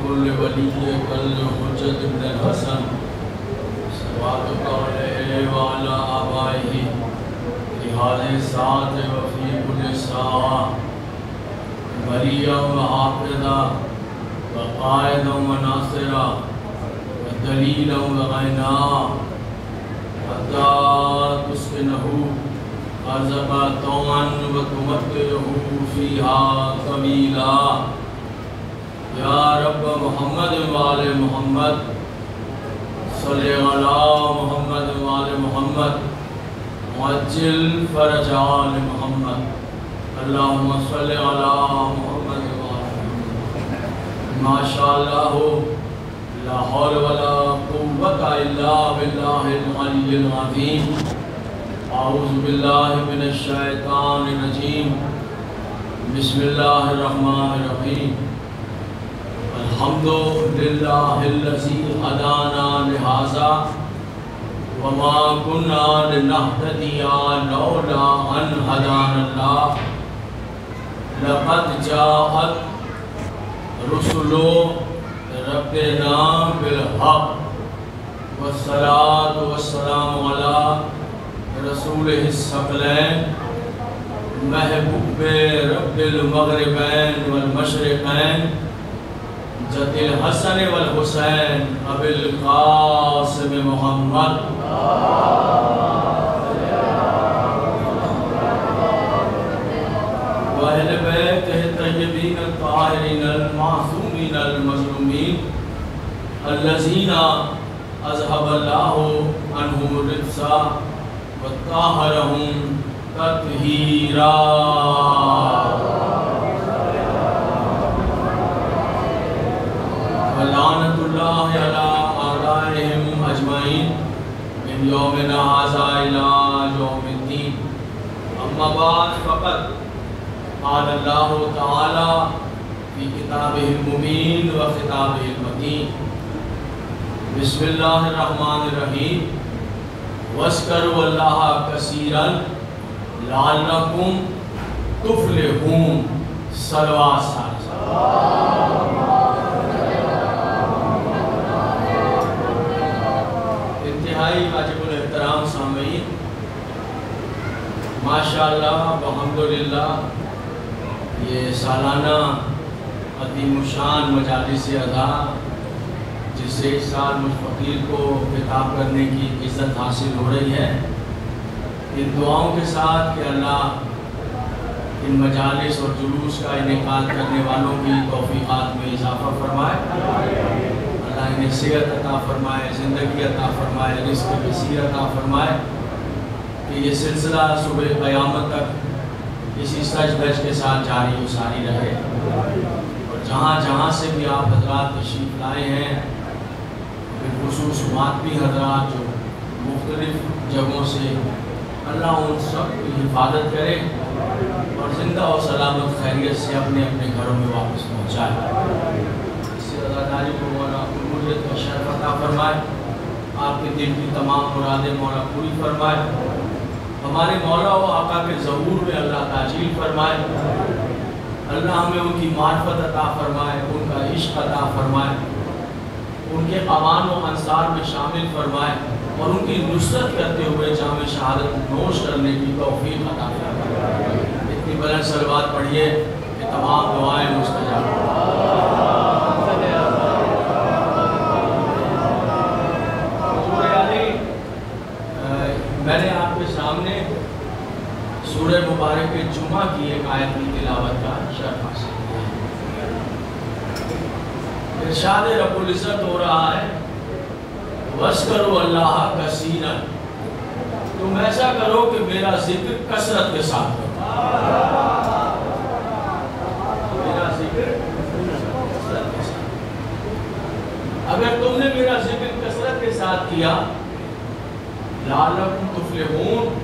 وكل ولي كالحجة بن الحسن صلواتك عليه وعلى آبائه في هذه الساعة وفي كل ساعة وليا وحافظا وقائدا وناصرا ودليلا وغنى حتى تسكنه أرزقا طوعا وتمتعه فيها طويلا يا رب محمد وآل محمد صل على محمد وآل محمد وعجل فرج آل محمد اللهم صل على محمد وآل محمد ما شاء الله لا حول ولا قوة إلا بالله العلي العظيم أعوذ بالله من الشيطان الرجيم بسم الله الرحمن الرحيم الحمد لله الذي هدانا لهذا وما كنا لنهتدي لولا أن هدانا الله لقد جاءت رسل ربنا بالحق والصلاة والسلام على رسوله الثقلين محبوب رب المغربين والمشرقين جد الحسن والحسين أبي القاسم محمد وأهل بيته الطيبين الطاهرين المعصومين المظلومين الذين أذهب الله عنهم الرجس وطهرهم تطهيرا ولعنة الله على أعدائهم أجمعين من يومنا هذا إلى يوم الدين أما بعد فقد قال الله تعالى في كتابه المبين وخطابه المتين بسم الله الرحمن الرحيم واذكروا الله كثيرا لعلكم تفلحون صلوات انتہائی واجب الاحترام سامعین ماشاءاللہ والحمدللہ یہ سالانہ عظیم الشان مجالس ادا جس سے اس سال مجھ فقیر کو خطاب کرنے کی عزت حاصل ہو رہی ہے ان دعاؤں کے ساتھ کہ اللہ ان مجالس اور جلوس کا انعقاد کرنے والوں کی توفیقات میں اضافہ فرمائے اللہ انہیں صحت عطا فرمائے زندگی عطا فرمائے رزق کثیر عطا فرمائے کہ یہ سلسلہ صبح قیامت تک اسی سج دھج کے ساتھ جاری و ساری رہے اور جہاں جہاں سے بھی آپ حضرات تشریف لائے ہیں بالخصوص ماتمی حضرات جو مختلف جگہوں سے اللہ ان سب کی حفاظت کرے اور زندہ و سلامت خیریت سے اپنے اپنے گھروں میں واپس پہنچائے اس سے عزاداری کو مولا مجھے کا شرف عطا فرمائے آپ کے دل کی تمام مرادیں مولا پوری فرمائے ہمارے مولا و آقا کے ظہور میں اللہ تعجیل فرمائے اللہ ہمیں ان کی معرفت عطا فرمائے ان کا عشق عطا فرمائے ان کے قوان و انصار میں شامل فرمائے اور ان کی نصرت کرتے ہوئے جامع شہادت نوش کرنے کی توفیق عطا فرمائے اتنی بلند صلوات پڑھیے کہ تمام دعائیں مستجاب میں نے آپ کے سامنے سورہ مبارک جمعہ کی ایک آیت کی تلاوت کا شرف حاصل کیا ارشاد رب العزت ہو رہا ہے وَاذْكُرُوا اللَّهَ كَثِيرًا تم ایسا کرو کہ میرا ذکر کثرت کے ساتھ کرو میرا ذکر کثرت کے ساتھ اگر تم نے میرا ذکر کثرت کے ساتھ کیا لعلکم تفلحون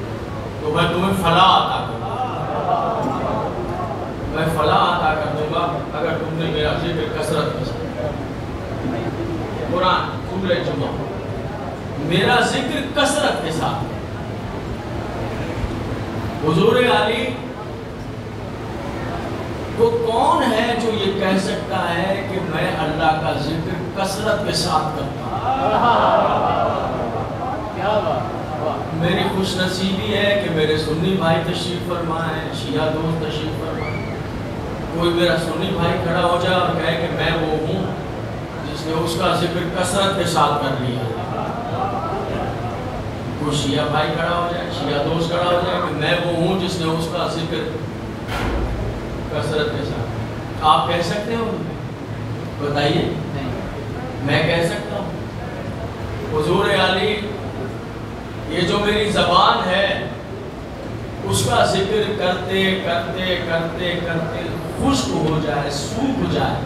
تو میں تمہیں فلاح عطا کروں میں فلاح عطا کر دوں گا اگر تم نے میرا ذکر کثرت کے ساتھ قرآن سورہ جمعہ میرا ذکر کثرت کے ساتھ حضور علی وہ کون ہے جو یہ کہہ سکتا ہے کہ میں اللہ کا ذکر کثرت کے ساتھ کرتا ہوں؟ میری خوش نصیبی ہے کہ میرے سنی بھائی تشریف فرما ہے، شیعہ دوست تشریف فرما ہے۔ کوئی میرا سنی بھائی کھڑا ہو جائے اور کہے کہ میں وہ ہوں جس نے اس کا ذکر کثرت کے ساتھ کر لیا۔ کوئی شیعہ بھائی کھڑا ہو جائے، شیعہ دوست کھڑا ہو جائے کہ میں وہ ہوں جس نے اس کا ذکر کثرت کے ساتھ۔ آپ کہہ سکتے ہو؟ بتائیے، میں کہہ سکتا ہوں؟ حضور علی یہ جو میری زبان ہے اس کا ذکر کرتے کرتے کرتے کرتے خشک ہو جائے، سوکھ جائے،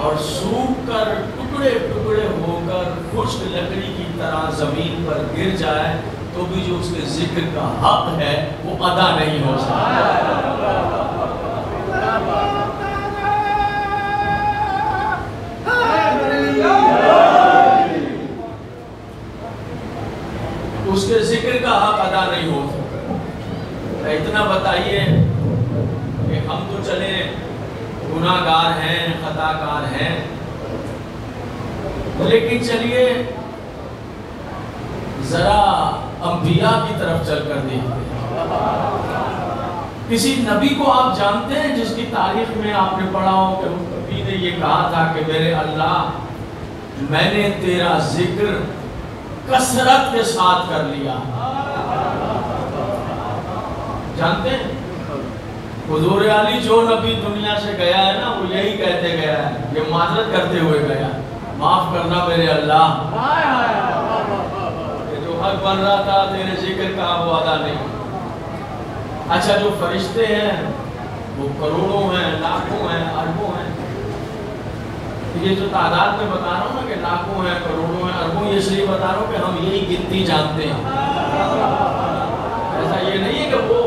اور سوکھ کر ٹکڑے ٹکڑے ہو کر خشک لکڑی کی طرح زمین پر گر جائے تو بھی جو اس کے ذکر کا حق ہے وہ ادا نہیں ہو سکتا۔ اس کے ذکر کا حق ادا نہیں ہو سکتا۔ اتنا بتائیے کہ ہم تو چلے گناہ گار ہیں، خطا کار ہیں، لیکن چلیے ذرا انبیاء کی طرف چل کر دیکھتے ہیں۔ کسی نبی کو آپ جانتے ہیں جس کی تاریخ میں آپ نے پڑھا ہو کہ اس نبی نے یہ کہا تھا کہ میرے اللہ میں نے تیرا ذکر کثرت کے ساتھ کر لیا؟ جانتے ہیں؟ حضور علی جو نبی دنیا سے گیا ہے نا وہ یہی کہتے گیا ہے، یہ معذرت کرتے ہوئے گیا، معاف کرنا میرے اللہ، یہ جو حق بن رہا تھا تیرے ذکر کا وہ ادا نہیں۔ اچھا جو فرشتے ہیں وہ کروڑوں ہیں، لاکھوں ہیں، اربوں ہیں۔ یہ جو تعداد میں بتا رہا ہوں نا کہ لاکھوں ہیں، کروڑوں ہیں، اربوں، یہ اس لیے بتا رہا ہوں کہ ہم یہی گنتی جانتے ہیں۔ ایسا یہ نہیں ہے کہ وہ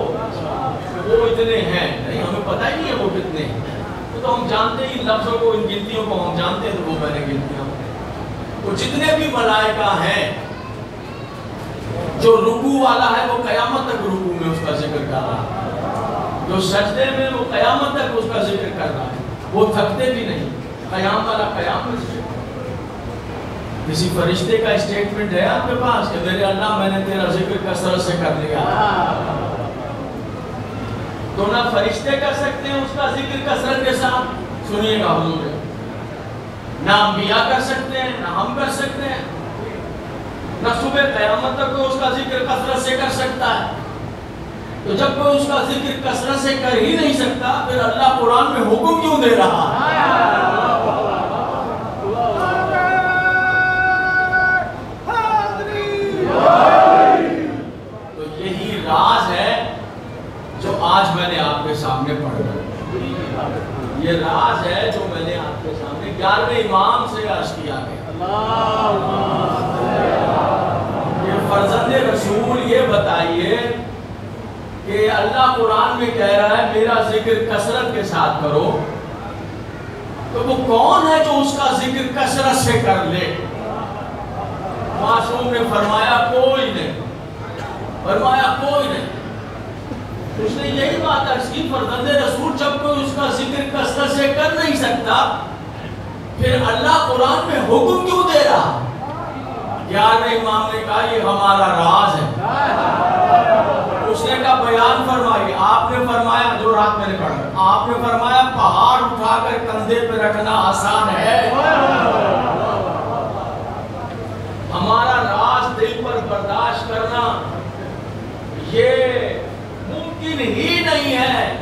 اتنے ہیں، نہیں، ہمیں پتہ ہی نہیں ہے وہ کتنے ہیں، تو ہم جانتے ہی لفظوں کو، ان گنتیوں کو ہم جانتے ہیں، تو وہ میں نے گنتیاں۔ تو جتنے بھی ملائکہ ہیں، جو رکوع والا ہے وہ قیامت تک رکوع میں اس کا ذکر کر رہا ہے، جو سجدے میں وہ قیامت تک اس کا ذکر کر رہا ہے، وہ تھکتے بھی نہیں، قیام والا قیام میں ذکر۔ کسی فرشتے کا اسٹیٹمنٹ ہے آپ کے پاس کہ میرے اللہ میں نے تیرا ذکر کثرت سے کر لیا؟ تو نہ فرشتے کر سکتے ہیں اس کا ذکر کثرت کے ساتھ، سنیے گا حضور، نہ انبیاء کر سکتے ہیں، نہ ہم کر سکتے ہیں، نہ صبح قیامت تک کوئی اس کا ذکر کثرت سے کر سکتا ہے۔ تو جب کوئی اس کا ذکر کثرت سے کر ہی نہیں سکتا پھر اللہ قرآن میں حکم کیوں دے رہا ہے؟ تو یہی راز ہے جو آج میں نے آپ کے سامنے پڑھا، یہ راز ہے جو میں نے آپ کے سامنے 11ویں امام سے عرض کیا گیا۔ یہ فرزند رسول یہ بتائیے کہ اللہ قرآن میں کہہ رہا ہے میرا ذکر کثرت کے ساتھ کرو، تو وہ کون ہے جو اس کا ذکر کثرت سے کر لے؟ معصوم نے فرمایا کوئی نہیں، فرمایا کوئی نہیں۔ اس نے یہی بات عرض کی، فرزند رسول جب کوئی اس کا ذکر کثرت سے کر نہیں سکتا پھر اللہ قرآن میں حکم کیوں دے رہا؟ 11ویں امام نے کہا یہ ہمارا راز ہے۔ اس نے کہا بیان فرمائیے۔ آپ نے فرمایا، جو رات میں نے پڑھا، آپ نے فرمایا پہاڑ اٹھا کر کندھے پہ رکھنا آسان ہے، ہمارا راز دل پر برداشت کرنا یہ ممکن ہی نہیں ہے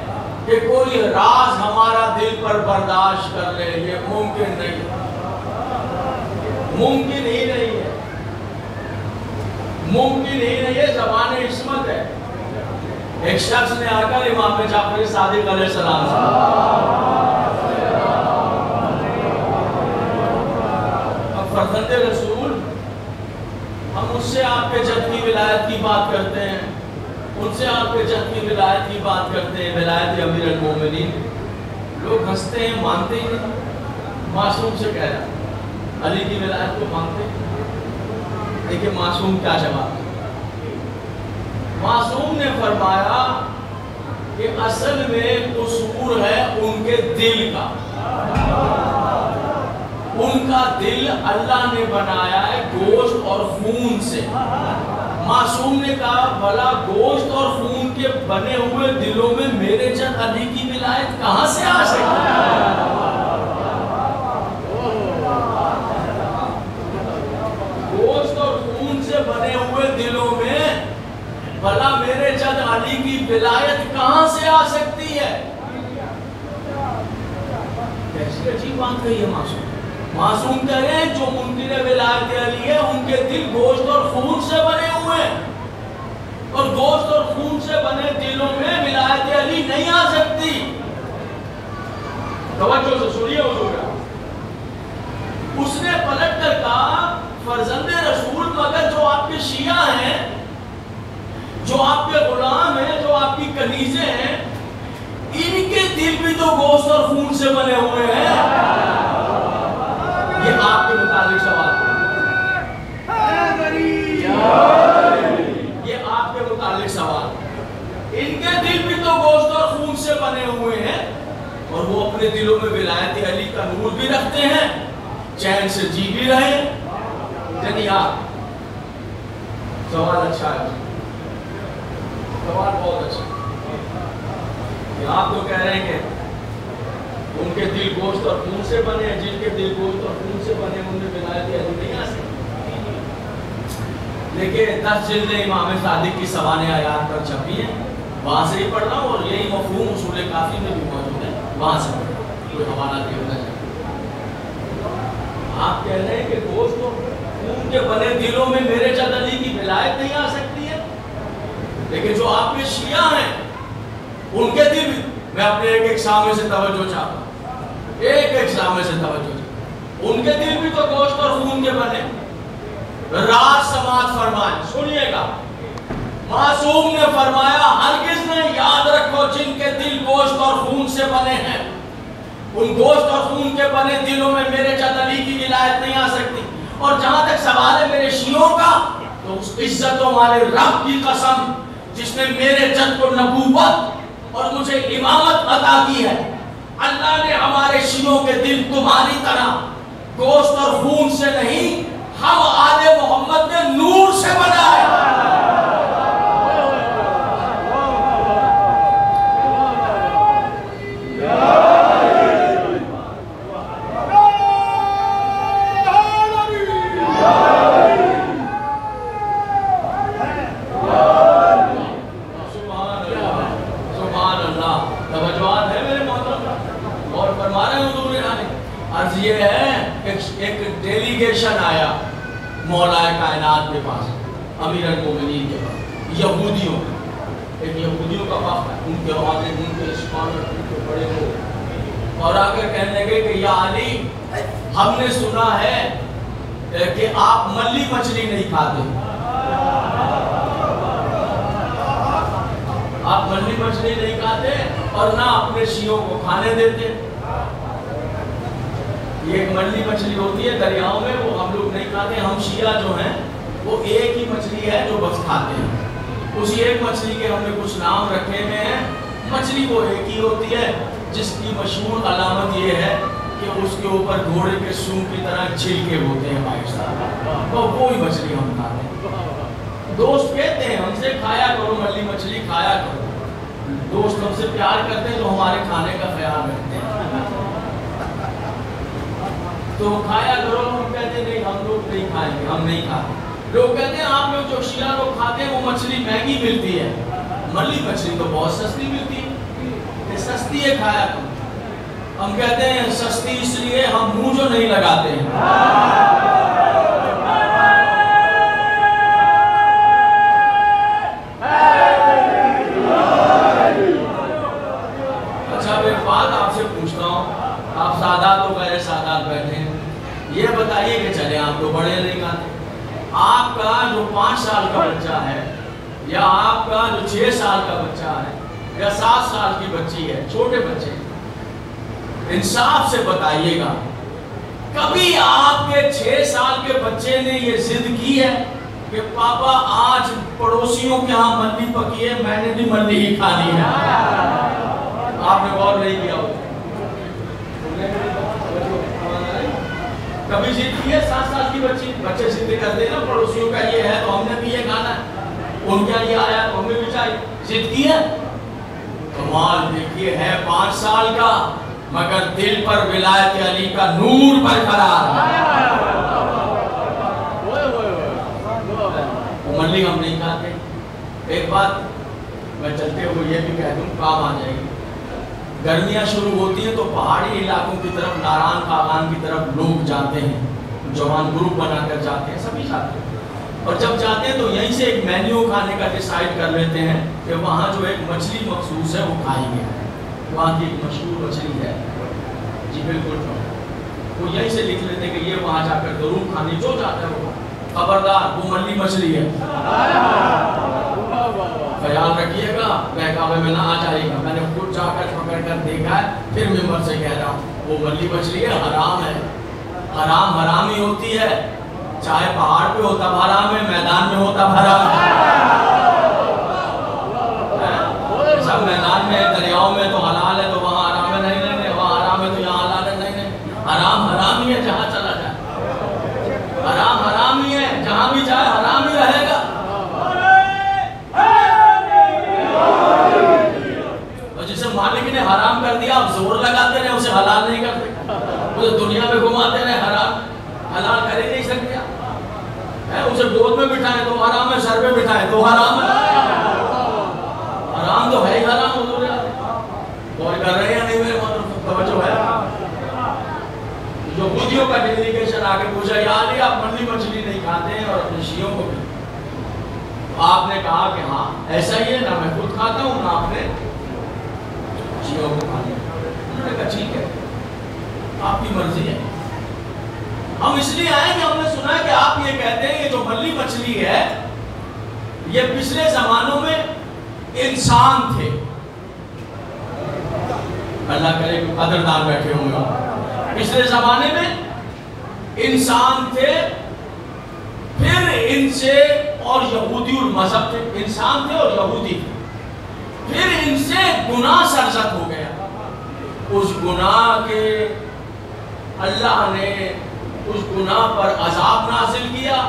کہ کوئی راز ہمارا دل پر برداشت کر لے، یہ ممکن نہیں، ممکن ہی نہیں ہے، ممکن ہی نہیں ہے، زبان عصمت ہے۔ ایک شخص نے آ کر امام جعفر صادق علیہ السلام سے اب فرزند رسول ہم اس سے آپ کے جد کی ولایت کی بات کرتے ہیں، ان سے آپ کے جد کی ولایت کی بات کرتے ہیں، ولایت امیر المومنین، لوگ ہنستے ہیں، مانتے ہی نہیں۔ معصوم سے کہہ رہا علی کی ولایت کو مانتے ہیں، دیکھیں معصوم کیا جواب۔ معصوم نے فرمایا کہ اصل میں قصور ہے ان کے دل کا. ان کا دل اللہ نے بنایا ہے گوشت اور خون سے. معصوم نے کہا بھلا گوشت اور خون کے بنے ہوئے دلوں میں میرے چند علی کی ولایت کہاں سے آ سکتی ہے؟ گوشت اور خون سے بنے ہوئے دلوں میں بھلا میرے چند علی کی ولایت کہاں سے آ سکتی ہے؟ کیسی عجیب بات کہی ہے معصوم. معصوم کہہ رہے ہیں جو منکر ولایت علی ہے ان کے دل گوشت اور خون سے بنے ہوئے ہیں، اور گوشت اور خون سے بنے دلوں میں ولایت علی نہیں آ سکتی. توجہ سے سنیے حضور کا. اس نے پلٹ کر کہا فرزند رسول مگر جو آپ کے شیعہ ہیں، جو آپ کے غلام ہیں، جو آپ کی کنیزیں ہیں، ان کے دل بھی تو گوشت اور خون سے بنے ہوئے ہیں. یہ آپ کے متعلق سوال ہے. یہ آپ کے متعلق سوال. ان کے دل بھی تو گوشت اور خون سے بنے ہوئے ہیں، اور وہ اپنے دلوں میں ولایت علی کا نور بھی رکھتے ہیں، چین سے جی بھی رہے. یعنی آپ سوال اچھا ہے، سوال بہت اچھا. آپ تو کہہ رہے ہیں کہ ان کے دل گوشت اور خون سے بنے ہیں، جن کے دل گوشت اور خون سے بنے ان میں ولایت علی نہیں آ سکتی. لیکن 10 جلد امام صادق کی سوانح آیات پر چھپی ہیں، وہاں سے ہی پڑھ رہا ہوں، اور یہی مفہوم اصول کافی میں بھی موجود ہے، وہاں سے پڑھ رہا ہوں. کوئی حوالہ دیکھنا چاہیے. آپ کہہ رہے ہیں کہ گوشت اور خون کے بنے دلوں میں میرے چند علی کی ولایت نہیں آ سکتی ہے، لیکن جو آپ کے شیعہ ہیں ان کے دل بھی. میں اپنے ایک سامنے سے توجہ چاہتا ہوں، ایک سامنے سے توجہ چاہتا ہوں. ان کے دل بھی تو گوشت اور خون کے بنے. راز سماعت فرمائیں، سنیے گا. معصوم نے فرمایا ہرگز نہیں، یاد رکھو جن کے دل گوشت اور خون سے بنے ہیں ان گوشت اور خون کے بنے دلوں میں میرے چند علی کی ولایت نہیں آ سکتی. اور جہاں تک سوال ہے میرے شیعوں کا، تو اس عزتوں والے رب کی قسم جس نے میرے جد کو نبوت اور مجھے امامت عطا کی ہے، اللہ نے ہمارے شیعوں کے دل تمہاری طرح گوشت اور خون سے نہیں، ہم آل محمد کے نور سے بنائے. یہ ہے ایک ڈیلیگیشن آیا مولا کائنات کے پاس، امیر المومنین کے پاس، یہودیوں کا وقت ہے، ان کے عہدے، ان کے اسکالر، ان کے بڑے لوگ، اور آ کر کہنے لگے کہ یا علی ہم نے سنا ہے کہ آپ ملی مچھلی نہیں کھاتے، آپ ملی مچھلی نہیں کھاتے اور نہ اپنے شیعوں کو کھانے دیتے. یہ ایک ملی مچھلی ہوتی ہے دریاؤں میں، وہ ہم لوگ نہیں کھاتے. ہم شیعہ جو ہیں وہ ایک ہی مچھلی ہے جو بس کھاتے ہیں. اسی ایک مچھلی کے ہم نے کچھ نام رکھے ہوئے ہیں. مچھلی وہ ایک ہی ہوتی ہے جس کی مشہور علامت یہ ہے کہ اس کے اوپر گھوڑے کے سونگ کی طرح چھلکے ہوتے ہیں بھائی صاحب، تو وہی مچھلی ہم کھاتے ہیں. دوست کہتے ہیں ہم سے کھایا کرو ملی مچھلی کھایا کرو. دوست ہم سے پیار کرتے ہیں تو ہمارے کھانے کا خیال رکھتے ہیں، تو کھایا کرو. ہم کہتے ہیں نہیں ہم لوگ نہیں کھائیں گے، ہم نہیں کھاتے. لوگ کہتے ہیں آپ لوگ جو شیعہ لوگ کھاتے ہیں وہ مچھلی مہنگی ملتی ہے، ملی مچھلی تو بہت سستی ملتی ہے، یہ سستی ہے کھایا کرو. ہم کہتے ہیں سستی اس لیے ہم منہ جو نہیں لگاتے ہیں. اچھا میں بات آپ سے پوچھتا ہوں، آپ سادات و غیر سادات بیٹھے ہیں، یہ بتائیے کہ چلے آپ تو بڑے نہیں کھاتے، آپ کا جو 5 سال کا بچہ ہے یا آپ کا جو 6 سال کا بچہ ہے یا 7 سال کی بچی ہے، چھوٹے بچے، انصاف سے بتائیے گا کبھی آپ کے 6 سال کے بچے نے یہ ضد کی ہے کہ پاپا آج پڑوسیوں کے ہاں ملی پکی ہے، میں نے بھی ملی ہی کھانی ہے. آپ نے غور نہیں کیا ہو کبھی ضد کی ہے 7 سال کی بچے ضد کرتے ہیں نا پڑوسیوں کا یہ ہے تو ہم نے بھی یہ کھانا ہے، ان کا یہ آیا تو ہمیں بھی چاہیے. ضد کی ہے. کمال دیکھیے ہے 5 سال کا مگر دل پر ولایت علی کا نور برقرار ہے. ملی ہم نہیں کھاتے. ایک بات میں چلتے ہوئے یہ بھی کہہ دوں، کام آ جائے گی. گرمیاں شروع ہوتی ہیں تو پہاڑی علاقوں کی طرف، ناران کاغان کی طرف لوگ جاتے ہیں، جوان گروپ بنا کر جاتے ہیں، سبھی جاتے ہیں. اور جب جاتے ہیں تو یہیں سے ایک مینیو کھانے کا ڈیسائیڈ کر لیتے ہیں کہ وہاں جو ایک مچھلی مخصوص ہے وہ کھائیں گے. وہاں کی ایک مشہور مچھلی ہے، جی بالکل، وہ یہیں سے لکھ لیتے ہیں کہ یہ وہاں جا کر ضرور کھانی. جو جاتا ہے وہ خبردار وہ ملی مچھلی ہے. خیال رکھیے گا بہکاوے میں نہ آ جائے گا. میں نے خود جا کر پکڑ کر دیکھا ہے، پھر ممبر سے کہہ رہا ہوں وہ ملی مچھلی ہے، حرام ہے. حرام حرام ہی ہوتی ہے، چاہے پہاڑ پہ ہوتا حرام ہے، میدان میں ہوتا حرام ہے. سب میدان میں دریاؤں میں تو حلال ہے تو وہاں حرام ہے. نہیں نہیں وہاں حرام ہے تو یہاں حلال ہے. نہیں نہیں حرام حرام ہی ہے جہاں چلا جائے. حرام حرام ہی ہے جہاں بھی جائے، حرام ہی رہے گا. اور جسے مالک نے حرام کر دیا آپ زور لگاتے رہے اسے حلال نہیں کرتے، اسے دنیا میں گھماتے رہے، حرام حلال کر ہی نہیں سکتے. اسے گود میں بٹھائیں تو حرام ہے، سر پہ بٹھائیں تو حرام ہے. حرام تو ہے ہی حرام. حضور غور کر رہے ہیں نہیں میرے توجہ ہے. جو خودیوں کا ڈیلیگیشن آگے پوچھا یا علی آپ ملی مچھلی نہیں کھاتے ہیں اور اپنے شیعوں کو بھی. آپ نے کہا کہ ہاں ایسا ہی ہے، نہ میں خود کھاتا ہوں نہ آپ نے شیعوں کو کھانا. انہوں نے کہا ٹھیک ہے آپ کی مرضی ہے. ہم اس لیے آئے کہ ہم نے سنا ہے کہ آپ یہ کہتے ہیں یہ جو ملی مچھلی ہے یہ پچھلے زمانوں میں انسان تھے. اللہ کرے کہ قدردان بیٹھے ہوں گے. پچھلے زمانے میں انسان تھے، پھر ان سے اور یہودی المذہب تھے. انسان تھے اور یہودی تھے، پھر ان سے گناہ سرزد ہو گیا. اس گناہ کے اللہ نے اس گناہ پر عذاب نازل کیا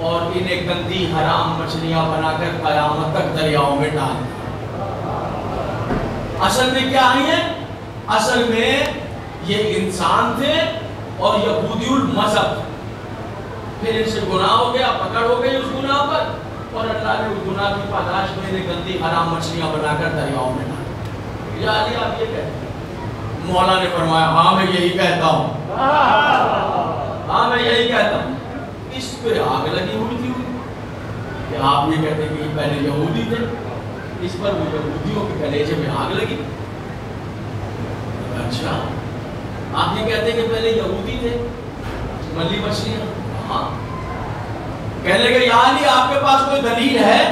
اور انہیں گندی حرام مچھلیاں بنا کر قیامت تک دریاؤں میں ڈال دیا. اصل میں کیا ہے؟ اصل میں یہ انسان تھے اور یہودی المذہب تھے. پھر ان سے گناہ ہو گیا، پکڑ ہو گئی اس گناہ پر، اور اللہ نے اس گناہ کی پاداش میں انہیں گندی حرام مچھلیاں بنا کر دریاؤں میں ڈال دیا. یا علی آپ یہ کہتے ہیں؟ مولا نے فرمایا ہاں میں یہی کہتا ہوں، ہاں میں یہی کہتا ہوں. اس پہ آگ لگی ہوئی تھی کہ آپ یہ کہتے ہیں کہ یہ پہلے یہودی تھے، اس پر وہ یہودیوں کے کلیجے میں آگ لگی. اچھا آپ یہ کہتے ہیں کہ پہلے یہودی تھے ملی مچھلیاں؟ ہاں. کہنے لگے یا علی آپ کے پاس کوئی دلیل ہے؟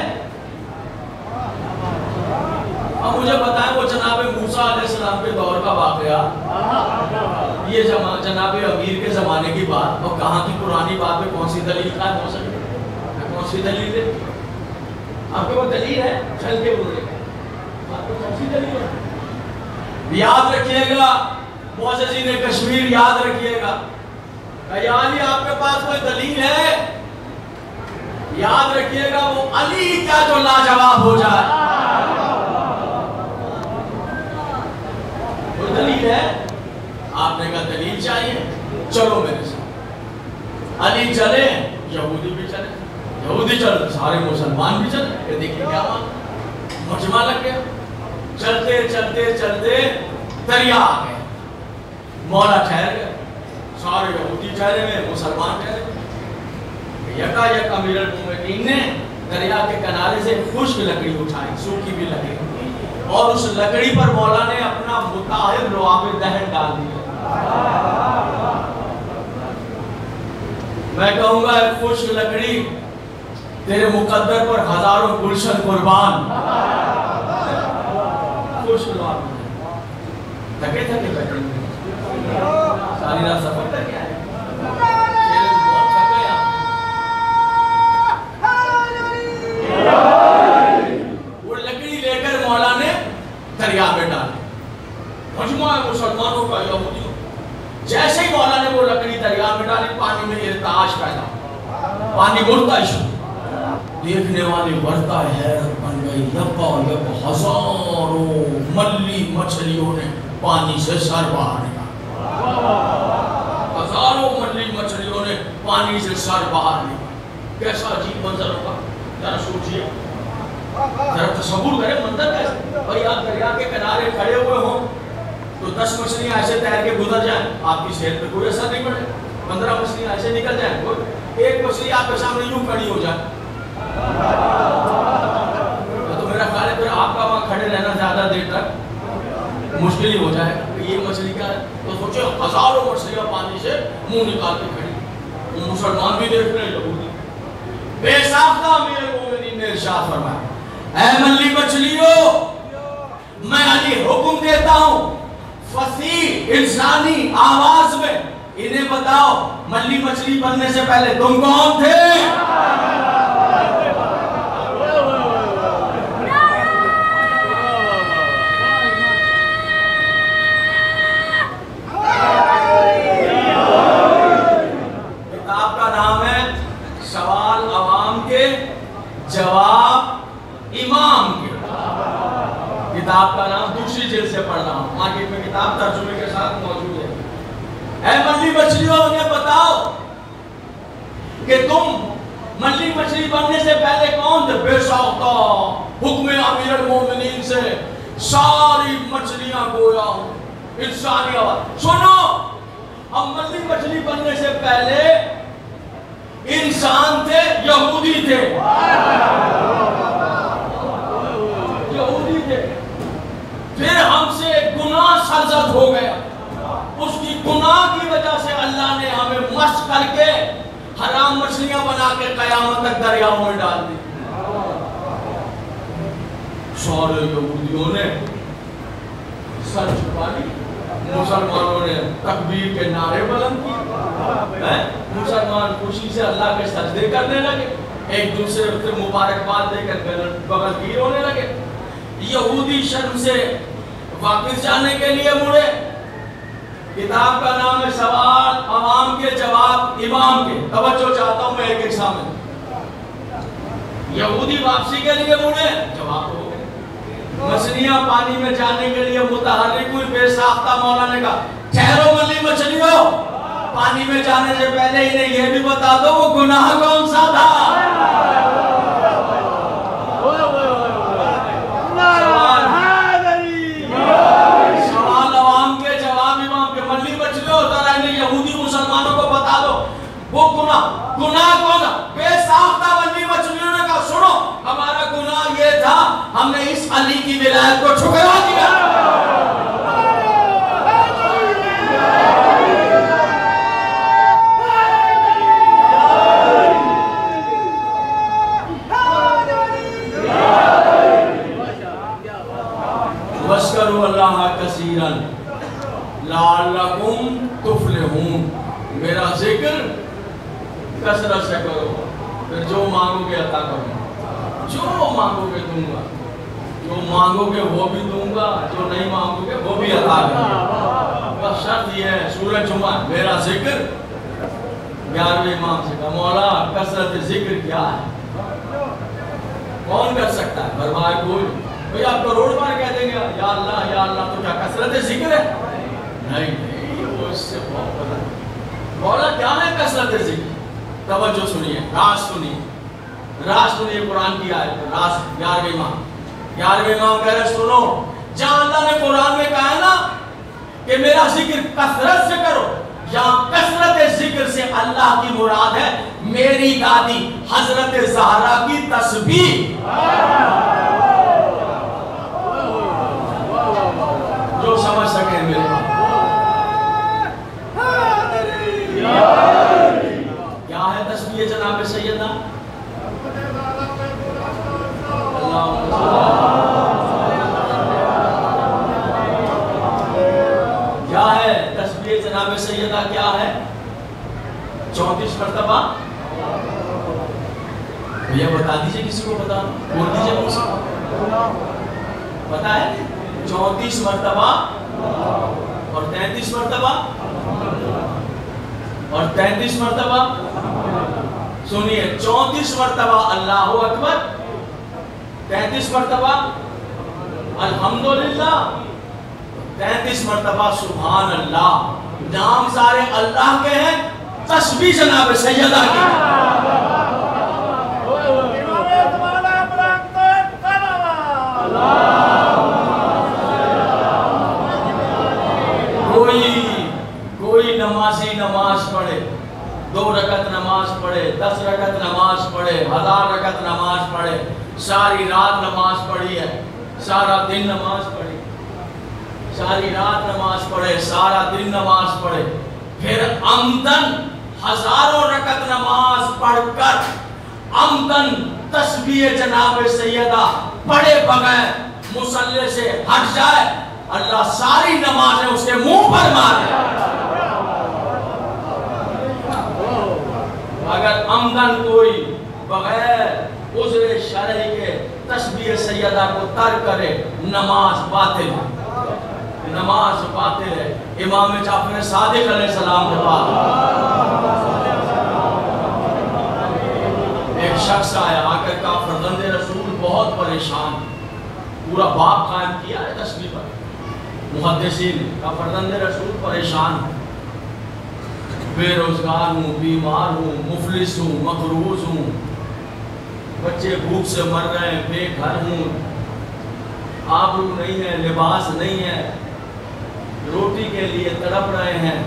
اب مجھے بتائیں وہ جناب موسیٰ علیہ السلام کے دور کا واقعہ، یہ جناب امیر کے زمانے کی بات، اور کہاں کی پرانی بات میں کون سی دلیل قائم ہو سکتی؟ کون سی دلیل ہے؟ آپ کے وہ دلیل ہے؟ چل کے بولے آپ کو کون سی دلیل ہے؟ یاد رکھیے گا معززین کشمیر، یاد رکھیے گا. یا علی آپ کے پاس کوئی دلیل ہے؟ یاد رکھیے گا وہ علی کیا جو لاجواب ہو جائے. کوئی دلیل ہے؟ آپ نے کہا دلیل چاہیے، چلو میرے ساتھ. علی چلے، یہودی بھی چلے. یہودی چلے سارے مسلمان بھی چلے کہ دیکھیں کیا بات. مجمع لگ گیا. چلتے چلتے چلتے دریا آ گئے. مولا ٹھہر گئے، سارے یہودی ٹھہرے ہوئے، مسلمان ٹھہرے ہوئے. یکا یک امیر المومنین نے دریا کے کنارے سے خشک لکڑی اٹھائی، سوکھی بھی لکڑی، اور اس لکڑی پر مولا نے اپنا مطہر لعاب دہن ڈال دیا. میں کہوں گا ایک خشک لکڑی تیرے مقدر پر ہزاروں گلشن قربان. خشک لعاب تھکے تھکے بیٹھے ساری رات سفر کر کے آئے، بہت تھک گئے. مسلمانوں کا یہودیوں. جیسے ہی مولا نے وہ لکڑی دریا میں ڈالی پانی میں ارتعاش پیدا, پانی گرتا ہی شروع. دیکھنے والے ورتا حیرت بن گئی. یکا ہزاروں ملی مچھلیوں نے پانی سے سر باہر نکالا. ہزاروں ملی مچھلیوں نے پانی سے سر باہر نکالا. کیسا عجیب منظر ہوگا, ذرا سوچئے, ذرا تصور کریں منظر کیسے. بھائی آپ دریا کے کنارے کھڑے ہوئے ہوں تو 10 مچھلیاں ایسے تیر کے گزر جائیں, آپ کی صحت پہ کوئی اثر نہیں پڑے. 15 مچھلیاں ایسے نکل جائیں, ایک مچھلی آپ کے سامنے یوں کھڑی ہو جائے تو میرا خیال ہے پھر آپ کا وہاں کھڑے رہنا زیادہ دیر تک مشکل ہی ہو جائے کہ یہ مچھلی کیا ہے. تو سوچے ہزاروں مچھلیاں پانی سے منہ نکال کے کھڑی. مسلمان بھی دیکھ رہے ہیں. بے ساختہ امیر المومنین نے ارشاد فرمایا, اے ملی مچھلیوں, میں علی حکم دیتا ہوں فصیح انسانی آواز میں انہیں بتاؤ ملی مچھلی بننے سے پہلے تم کون تھے؟ کتاب کا نام ہے سوال عوام کے جواب امام کے. کتاب کا نام دوسری جلد سے پڑھ رہا ہوں, مارکیٹ میں کتاب ترجمے کے ساتھ موجود ہے. اے ملی مچھلیوں, انہیں بتاؤ کہ تم ملی مچھلی بننے سے پہلے کون تھے؟ بے ساختہ حکم امیر المومنین سے ساری مچھلیاں گویا ہوں انسانی آواز. سنو, اب ملی مچھلی بننے سے پہلے انسان تھے, یہودی تھے. یہودی تھے. پھر ہم سے گناہ سرزد ہو گیا. اس کی گناہ کی وجہ سے اللہ نے ہمیں مشق کر کے حرام مچھلیاں بنا کے قیامت تک دریاؤں میں ڈال دی. سارے یہودیوں نے سر چھپا لی, مسلمانوں نے تکبیر کے نعرے بلند کیے. مسلمان خوشی سے اللہ کے سجدے کرنے لگے, ایک دوسرے سے مبارکباد دے کر بغلگیر ہونے لگے. یہودی شرم سے واپس جانے کے لیے مڑے. کتاب کا نام ہے سوال عوام کے جواب امام کے. توجہ چاہتا ہوں میں ایک ایک سامنے. یہودی واپسی کے لیے مڑے, جواب ہو گئے. مچھلیاں پانی میں جانے کے لیے متحرک ہوئی. بے ساختہ مولا نے کہا ٹھہرو ملی مچھلیوں, پانی میں جانے سے پہلے انہیں یہ بھی بتا دو وہ گناہ کون سا تھا. سوال عوام کے جواب امام کے. ملی مچھلیوں, ذرا انہیں یہودی مسلمانوں کو بتا دو وہ گناہ کون تھا. بے ساختہ ملی مچھلیوں نے کہا سنو, ہمارا گناہ یہ تھا ہم نے اس علی کی ولایت کو ٹھکرا دیا. وَاسْكَرُوا اللَّهَ كَثِيرًا لَعَلَّكُمْ تُفْلِحُونَ. میرا ذکر کثرت سے کرو, پھر جو مانگو گے عطا کروں گا. جو مانگو گے دوں گا, جو مانگو گے وہ بھی دوں گا, جو نہیں مانگو گے وہ بھی عطا کروں گا. بس شرط یہ ہے, سورہ جمعہ میرا ذکر 11ویں امام سے کہا مولا کثرت ذکر کیا ہے, کون کر سکتا ہے؟ فرمایا کوئی. بھئی آپ کروڑ بار کہہ دیں گے یا اللہ تو کیا کثرت ذکر ہے؟ نہیں, وہ اس سے بہت بڑا ہے. مولا کیا ہے کثرت ذکر؟ توجہ سنیے, راز سنیے قرآن کی آیت. راز 11ویں امام کہہ رہے سنو, جہاں اللہ نے قرآن میں کہا ہے نا کہ میرا ذکر کثرت سے کرو, یہاں کثرت ذکر سے اللہ کی مراد ہے میری دادی حضرت زہرا کی تسبیح. جو سمجھ سکیں میرے بات. کیا ہے تسبیح جناب سیدنا؟ کیا ہے تسبیح جناب سیدہ؟ کیا ہے 34 مرتبہ؟ یہ بتا دیجئے, کسی کو بتا بول دیجئے مجھ سے. پتا ہے 34 مرتبہ اور 33 مرتبہ اور 33 مرتبہ سنیے 34 مرتبہ اللہ اکبر 33 مرتبہ الحمدللہ 33 مرتبہ سبحان اللہ. نام سارے اللہ کے ہیں, تسبیح جناب سیدہ کی. کوئی نمازی نماز پڑھے, 2 رکعت نماز پڑھے, 10 رکعت نماز پڑھے, 1000 رکعت نماز پڑھے, ساری رات نماز پڑھی ہے, سارا دن نماز پڑھی, ساری رات نماز پڑھے, سارا دن نماز پڑھے, پھر عمدن 1000 رکعت نماز پڑھ کر عمدن تسبیح جناب سیدہ پڑھے بغیر مصلی سے ہٹ جائے, اللہ ساری نمازیں اس کے منہ پر مارے. اگر عمدن کوئی بغیر عذر شرعی کے تسبیح سیدہ کو ترک کرے, نماز باطل ہے, نماز باطل ہے. امام جعفر صادق علیہ السلام کے بعد ایک شخص آیا, آ کر کہا فرزند رسول بہت پریشان, پورا باب قائم کیا ہے تسبیح پر. محدثین نے کہا فرزند رسول پریشان, بے روزگار ہوں, بیمار ہوں, مفلس ہوں, مقروض ہوں, بچے بھوک سے مر رہے ہیں, بے گھر ہوں, آبرو نہیں ہے, لباس نہیں ہے, روٹی کے لیے تڑپ رہے ہیں.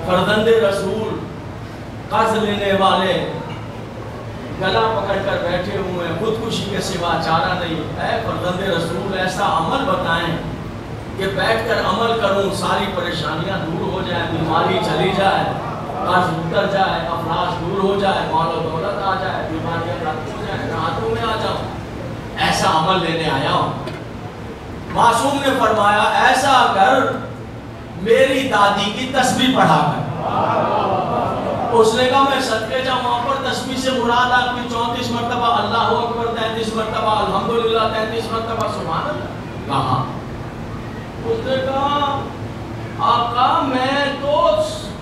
فرزند رسول قرض لینے والے گلا پکڑ کر بیٹھے ہوئے ہیں, خودکشی کے سوا چارہ نہیں. اے فرزند رسول ایسا عمل بتائیں کہ بیٹھ کر عمل کروں, ساری پریشانیاں دور ہو جائیں, بیماری چلی جائے, قرض اتر جائے, افلاس دور ہو جائے, مال و دولت آ جائے, بیماریاں ختم ہو جائیں, راحتوں میں آ جاؤں. ایسا عمل لینے آیا ہوں. معصوم نے فرمایا ایسا اگر میری دادی کی تسبیح پڑھا کر. اس نے کہا میں صدقے جاؤں, وہاں پر تسبیح سے مراد آپ کی 34 مرتبہ اللہ اکبر, 33 مرتبہ الحمدللہ, 33 مرتبہ سبحان اللہ. کہاں؟ اس نے کہا آقا میں تو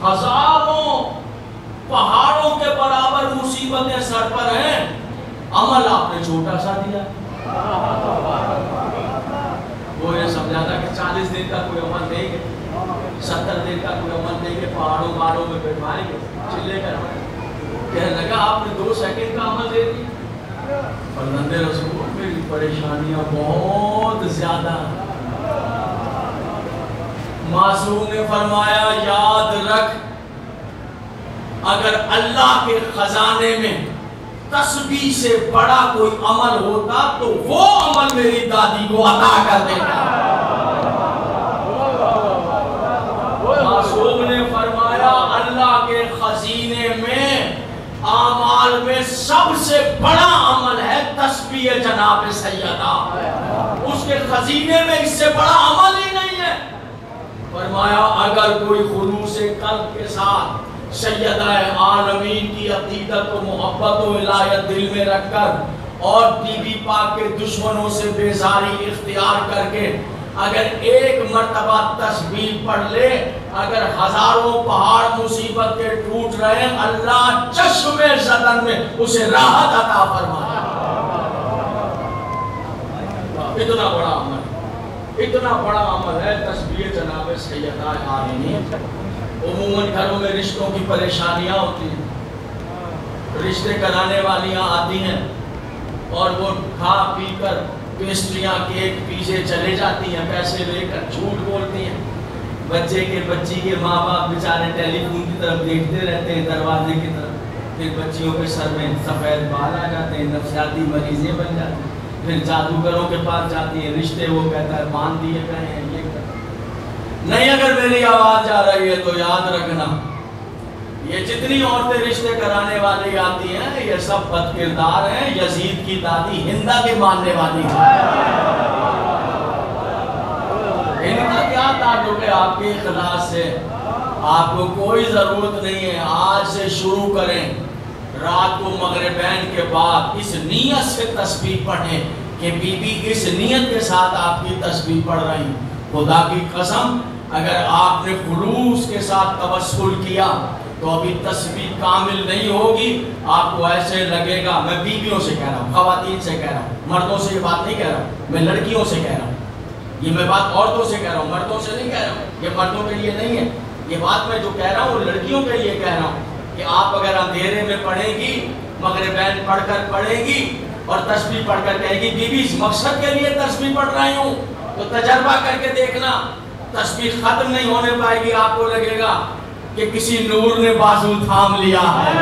ہزاروں پہاڑوں کے برابر مصیبتیں سر پر ہیں, عمل آپ نے چھوٹا سا دیا. وہ یہ سمجھا تھا کہ 40 دن کا کوئی عمل دیں گے, 70 دن کا کوئی عمل دیں گے, پہاڑوں باروں میں بیٹھوائیں گے, چلے کر کہنے لگا آپ نے 2 سیکنڈ کا عمل دے دی. فرزند رسول میری پریشانیاں بہت زیادہ. معصوم نے فرمایا یاد رکھ اگر اللہ کے خزانے میں تسبیح سے بڑا کوئی عمل ہوتا تو وہ عمل میری دادی کو عطا کر دیتا. معصوم نے فرمایا اللہ کے خزینے میں اعمال میں سب سے بڑا عمل ہے تسبیح جناب سیدہ. اس کے خزینے میں اس سے بڑا عمل ہی نہیں ہے. فرمایا اگر کوئی خلوص قلب کے ساتھ سیدہ عالمین کی عقیدت و محبت و ولایت دل میں رکھ کر اور بی بی پاک کے دشمنوں سے بیزاری اختیار کر کے اگر ایک مرتبہ تسبیح پڑھ لے, اگر ہزاروں پہاڑ مصیبت کے ٹوٹ رہے, اللہ چشم زدن میں اسے راحت عطا فرمائے. اتنا بڑا عمل, اتنا بڑا عمل ہے تسبیح جناب سیدہ عالمین. عموماً گھروں میں رشتوں کی پریشانیاں ہوتی ہیں, رشتے کرانے والیاں آتی ہیں اور وہ کھا پی کر پیسٹریاں کیک پیچھے چلے جاتی ہیں, پیسے لے کر جھوٹ بولتی ہیں. بچے کے بچی کے ماں باپ بیچارے ٹیلی فون کی طرف دیکھتے رہتے ہیں, دروازے کی طرف, پھر بچیوں کے سر میں سفید بال آ جاتے ہیں, نفسیاتی مریضیں بن جاتی ہیں, پھر جادوگروں کے پاس جاتی ہیں, رشتے وہ کہتا ہے باندھ دیے گئے ہیں, یہ نہیں. اگر میری آواز جا رہی ہے تو یاد رکھنا یہ جتنی عورتیں رشتے کرانے والی آتی ہیں یہ سب بد کردار ہیں. یزید کی دادی ہندا کے ماننے والی ہے. ہندا کیا تعلق ہے آپ کے اخلاص سے؟ آپ کو کوئی ضرورت نہیں ہے. آج سے شروع کریں, رات کو مغربین کے بعد اس نیت سے تسبیح پڑھیں کہ بی بی اس نیت کے ساتھ آپ کی تسبیح پڑھ رہی. خدا کی قسم اگر آپ نے خلوص کے ساتھ توسل کیا تو ابھی تسبیح کامل نہیں ہوگی. آپ کو ایسے لگے گا، میں بیویوں سے کہہ رہا ہوں، خواتین سے کہہ رہا ہوں، مردوں سے یہ بات نہیں کہہ رہا ہوں، میں لڑکیوں سے کہہ رہا ہوں. یہ میں بات عورتوں سے کہہ رہا ہوں، مردوں سے نہیں کہہ رہا ہوں. یہ مردوں کے لیے نہیں ہے. یہ بات میں جو کہہ رہا ہوں لڑکیوں کے لیے کہہ رہا ہوں کہ آپ اگر اندھیرے میں پڑھیں گی، مغربین پڑھ کر پڑھیں گی اور تسبیح پڑھ کر کہے گی بیوی اس مقصد کے لیے تسبیح پڑھ رہی ہوں، تو تجربہ کر کے دیکھنا تسبیح ختم نہیں ہونے پائے گی. آپ کو لگے گا کہ کسی نور نے بازو تھام لیا ہے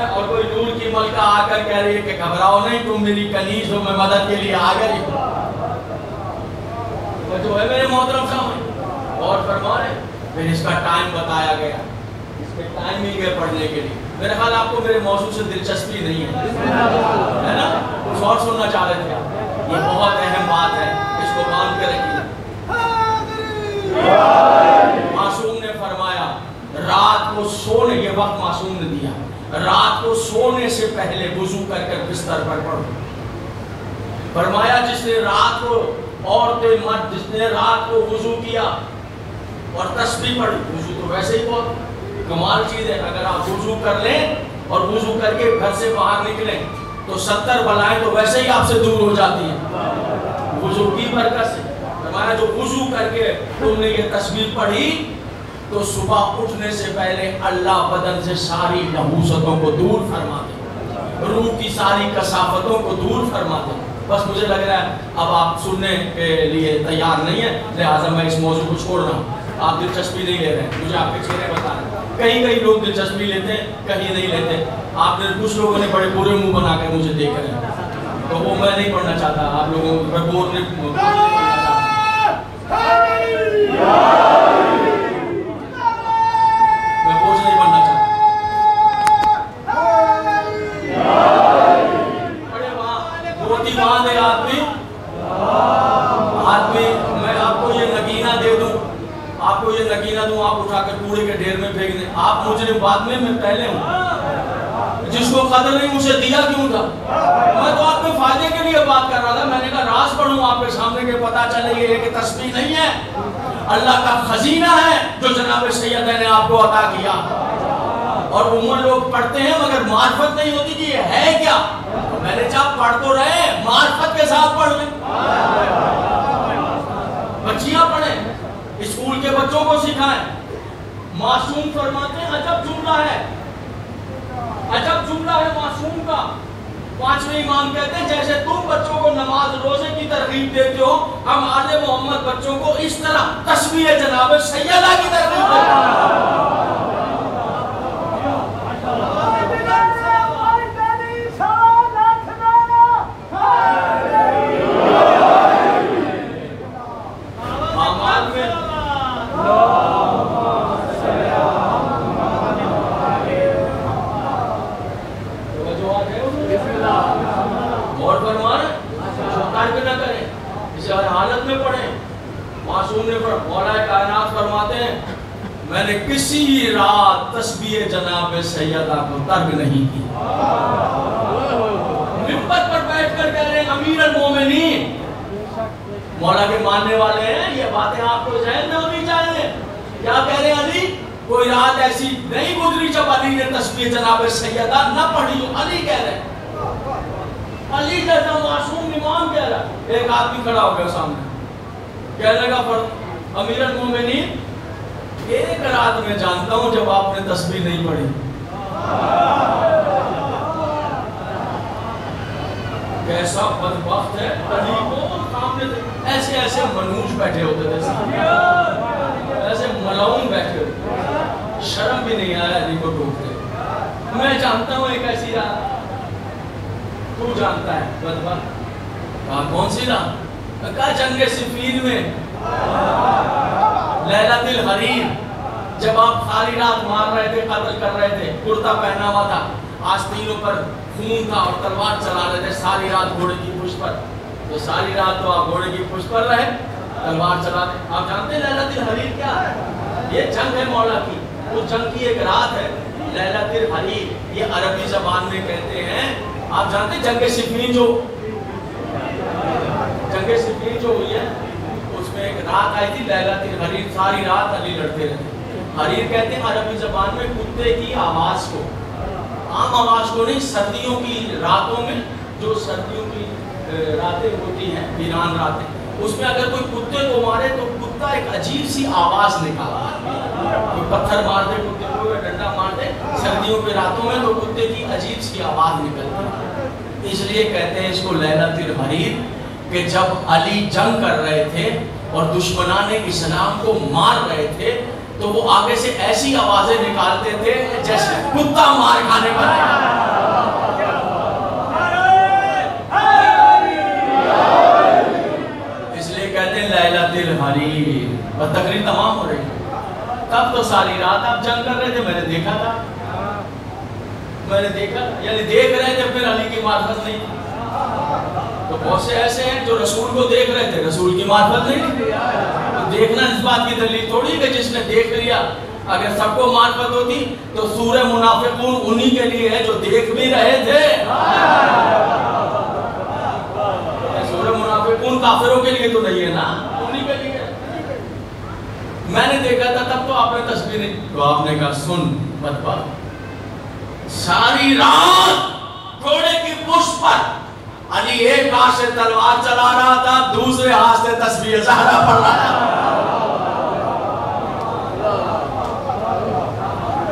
اور کوئی نور کی ملکہ آ کر کہہ رہی ہے کہ گھبراؤ نہیں، تم میری کنیز ہو، میں مدد کے لیے آ گئی. جو ہے میرے محترم صاحب اور فرما رہے پھر اس کا ٹائم بتایا گیا، اس کے ٹائمنگ ہے پڑھنے کے لیے. میرے خیال آپ کو میرے موضوع سے دلچسپی نہیں ہے نا، کچھ اور سننا چاہ رہے تھے آپ. یہ بہت اہم بات ہے، اس کو باندھ کے رکھیے. معصوم نے فرمایا رات کو سونے، یہ وقت معصوم نے دیا، رات کو سونے سے پہلے وضو کر کر بستر پر پڑھو. فرمایا جس نے رات کو، عورتیں مرد، جس نے رات کو وضو کیا اور تسبیح پڑھی، وضو تو ویسے ہی بہت کمال چیز ہے. اگر آپ وضو کر لیں اور وضو کر کے گھر سے باہر نکلیں تو 70 بلائیں تو ویسے ہی آپ سے دور ہو جاتی ہیں وضو کی برکت سے. فرمایا جو وضو کر کے تم نے یہ تسبیح پڑھی تو صبح اٹھنے سے پہلے اللہ بدن سے ساری نحوستوں کو دور فرما دے، روح کی ساری کثافتوں کو دور فرما دے. بس مجھے لگ رہا ہے اب آپ سننے کے لیے تیار نہیں ہیں، لہٰذا میں اس موضوع کو چھوڑ رہا ہوں. آپ دلچسپی نہیں لے رہے ہیں، مجھے آپ کے چہرے بتا رہے ہیں. کہیں لوگ دلچسپی لیتے ہیں، کہیں نہیں لیتے. آپ نے کچھ لوگوں نے بڑے برے منہ بنا کر مجھے دیکھ رہے ہیں، تو وہ میں نہیں پڑھنا چاہتا. آپ لوگوں کو میں بور نہیں پڑھنا چاہتا. میں بوجھ نہیں بننا چاہتا. بڑے وہاں روٹی باندھے آدمی، میں آپ کو یہ نگینہ دے دوں، آپ کو یہ نگینہ دوں، آپ اٹھا کر کوڑے کے ڈھیر میں پھینک دیں. آپ مجرم بعد میں پہلے ہوں. جس کو قدر نہیں اسے دیا کیوں تھا؟ میں تو آپ کے فائدے کے لیے بات کر رہا تھا. میں نے کہا راز پڑھوں آپ کے سامنے کہ پتہ چلے یہ کہ تسبیح نہیں ہے، اللہ کا خزینہ ہے جو جناب سیدہ نے آپ کو عطا کیا. اور عموماً لوگ پڑھتے ہیں مگر معرفت نہیں ہوتی کہ یہ ہے کیا. میں نے کہا پڑھ تو رہے، معرفت کے ساتھ پڑھ لیں. بچیاں پڑھیں، اسکول کے بچوں کو سکھائیں. معصوم فرماتے ہیں عجب جملہ ہے، عجب جملہ ہے معصوم کا. 5ویں امام کہتے ہیں جیسے تم بچوں کو نماز روزے کی ترغیب دیتے ہو، ہم آل محمد بچوں کو اس طرح تسبیح جناب سیدہ کی ترغیب دیتے ہیں. اور فرمان ترک نہ کریں، اسے ہر حالت میں پڑھیں. معصوم نے مولا کائنات فرماتے ہیں میں نے کسی رات تسبیح جناب سیدہ کو ترک نہیں کی. منبر پر بیٹھ کر کہہ رہے ہیں امیر المومنین، مولا کے ماننے والے ہیں، یہ باتیں آپ کو ذہن میں ہونی چاہیے. کیا کہہ رہے ہیں علی؟ کوئی رات ایسی نہیں گزری جب علی نے تسبیح جناب سیدہ نہ پڑھی ہو. علی کہہ رہے ہیں، علی جیسا معصوم امام کہہ رہا ہے. ایک آدمی کھڑا ہو گیا سامنے، کہنے لگا امیر المومنین ایک رات میں جانتا ہوں جب آپ نے تسبیح نہیں پڑھی. کیسا بدبخت ہے. علی کو سامنے ایسے ایسے منوش بیٹھے ہوتے تھے، ایسے ملعون بیٹھے ہوتے، شرم بھی نہیں آیا علی کو ٹوکتے. میں جانتا ہوں ایک ایسی رات. تو جانتا ہے بدبخت. کہا کون سی رات؟ کہا جنگ صفین میں لیلۃ الحریر، جب آپ ساری رات مار رہے تھے، قتل کر رہے تھے، کرتا پہنا ہوا تھا، آستینوں پر خون تھا اور تلوار چلا رہے تھے ساری رات گھوڑے کی پشت پر. تو ساری رات تو آپ گھوڑے کی پشت پر رہے، تلوار چلا رہے. آپ جانتے ہیں لیلۃ الحریر کیا ہے؟ یہ جنگ ہے مولا کی، اس جنگ کی ایک رات ہے لیلۃ الحریر. یہ عربی زبان میں کہتے ہیں. آپ جانتے ہیں جنگ صفین جو ہوئی ہے، اس رات آئی تھی لیلۃ الحریر، ساری رات علی لڑتے رہتے۔ حریر کہتے ہیں عربی زبان میں کتے کی آواز کو، عام آواز کو نہیں، سردیوں کی راتوں میں جو سردیوں کی راتیں ہوتی ہیں، ویران راتیں، اس میں اگر کوئی کتے کو مارے تو کتا ایک عجیب سی آواز نکالتا ہے، کوئی پتھر مار دے کتے کو یا ڈنڈا مار دے سردیوں کے راتوں میں تو کتے کی عجیب سی آواز نکلتی ہے، اس لیے کہتے ہیں اس کو لیلۃ الحریر، کہ جب علی جنگ کر رہے تھے اور دشمنان اسلام کو مار رہے تھے تو وہ آگے سے ایسی آوازیں نکالتے تھے جیسے کتا مار کھانے پر۔ اس لیے کہتے ہیں لیلۃ الحریر، بس تقریر تمام ہو رہی ہے، تب تو ساری رات آپ جنگ کر رہے تھے، میں نے دیکھا تھا، یعنی دیکھ رہے تھے، پھر علی کی معرفت نہیں تھی۔ تو بہت سے ایسے ہیں جو رسول کو دیکھ رہے تھے، رسول کی معرفت نہیں تھی۔ دیکھنا اس بات کی دلیل تھوڑی کہ جس نے دیکھ لیا، اگر سب کو معرفت ہوتی تو سورہ منافقون انہی کے لیے ہے جو دیکھ بھی رہے تھے۔ سورہ منافقون کافروں کے لیے تو نہیں ہے نا، انہی کے لیے۔ میں نے دیکھا تھا تب تو آپ نے تصویر نہیں، تو آپ نے کہا سن بدبخت، ساری رات گھوڑے کی پشت پر علی ایک ہاتھ سے تلوار چلا رہا تھا، دوسرے ہاتھ سے تسبیح زہرا پڑھ رہا تھا۔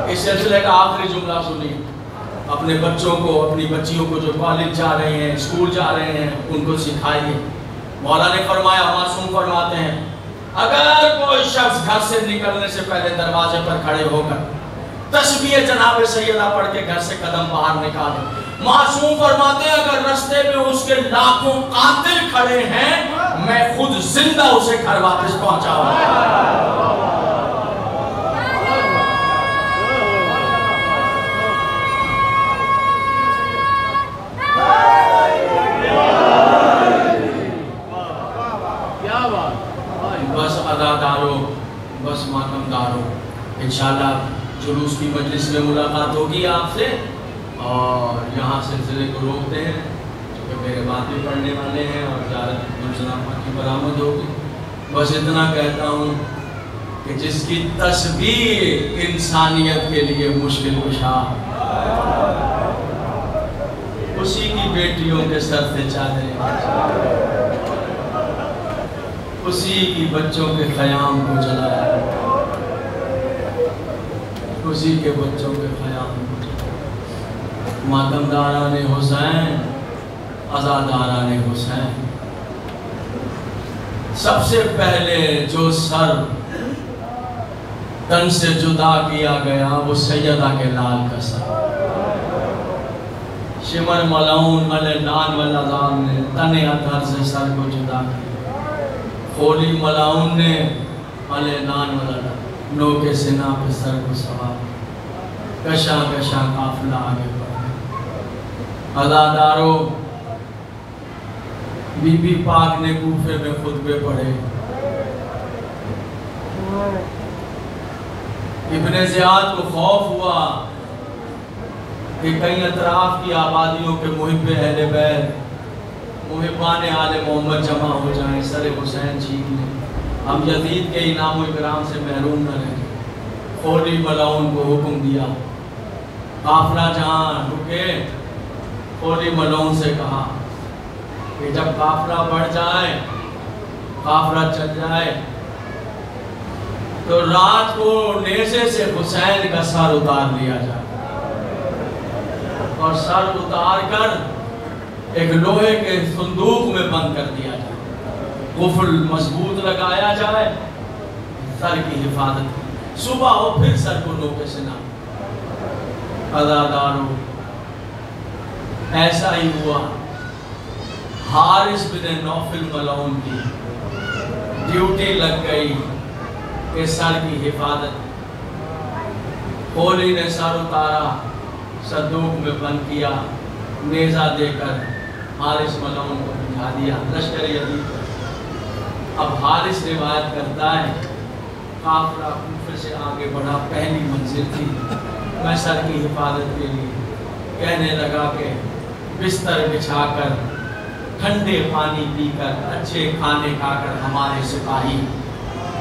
اس سلسلے کا آخری جملہ سنیے، اپنے بچوں کو، اپنی بچیوں کو جو کالج جا رہے ہیں، اسکول جا رہے ہیں، ان کو سکھائیے۔ مولا نے فرمایا، معصوم فرماتے ہیں، اگر کوئی شخص گھر سے نکلنے سے پہلے دروازے پر کھڑے ہو کر تسبیح جناب سیدہ پڑھ کے گھر سے قدم باہر نکالے، معصوم فرماتے ہیں اگر رستے میں اس کے لاکھوں قاتل کھڑے ہیں، میں خود زندہ اسے گھر واپس پہنچاؤں۔ بس ادادارو، بس ماتمدارو، انشاءاللہ جلوس کی مجلس میں ملاقات ہوگی آپ سے، اور یہاں سلسلے کو روکتے ہیں کیونکہ میرے بات بھی پڑھنے والے ہیں اور زیارت گلزنامہ کی برآمد ہوگی۔ بس اتنا کہتا ہوں کہ جس کی تسبیح انسانیت کے لیے مشکل کشا، اسی کی بیٹیوں کے سر سے چادریں، اسی کی بچوں کے خیام کو جلایا، اسی کے بچوں کے خیام کو جلایا۔ ماتمداران حسین، عزاداران حسین، سب سے پہلے جو سر تن سے جدا کیا گیا وہ سیدہ کے لال کا سر۔ شمر ملعون علی نان والعظام نے تن اطہر سے سر کو جدا کیا، خولی ملعون نے علی نان والعظام نو کے سنا پہ سر کو سوار، کشاں کشاں قافلہ آگے بڑھا۔ عزادارو، بی بی پاک نے کوفے میں خطبے پڑھے، ابن زیاد کو خوف ہوا کہ کئی اطراف کی آبادیوں کے محب اہل بیت، محبان آل محمد جمع ہو جائیں، سر حسین چھین لیں، ہم یزید کے انعام و اکرام سے محروم نہ رہیں۔ خولی ملعون کو حکم دیا، قافلہ جہاں رکے، خولی ملعون سے کہا کہ جب قافلہ بڑھ جائے، قافلہ چل جائے، تو رات کو نیزے سے حسین کا سر اتار لیا جائے، اور سر اتار کر ایک لوہے کے صندوق میں بند کر دیا جائے، قفل مضبوط لگایا جائے، سر کی حفاظت، صبح ہو پھر سر کو نو کے سنا۔ عزادارو، ایسا ہی ہوا، حارث بن نوفل ملعون کی ڈیوٹی لگ گئی کہ سر کی حفاظت، خولی نے سر اتارا، صندوق میں بند کیا، نیزہ دے کر حارث ملعون کو بجھا دیا لشکر یزید پر۔ اب حارث روایت کرتا ہے، قافلہ کوفے سے آگے بڑھا، پہلی منزل تھی، میں سر کی حفاظت کے لیے کہنے لگا کہ بستر بچھا کر، ٹھنڈے پانی پی کر، اچھے کھانے کھا کر ہمارے سپاہی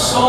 100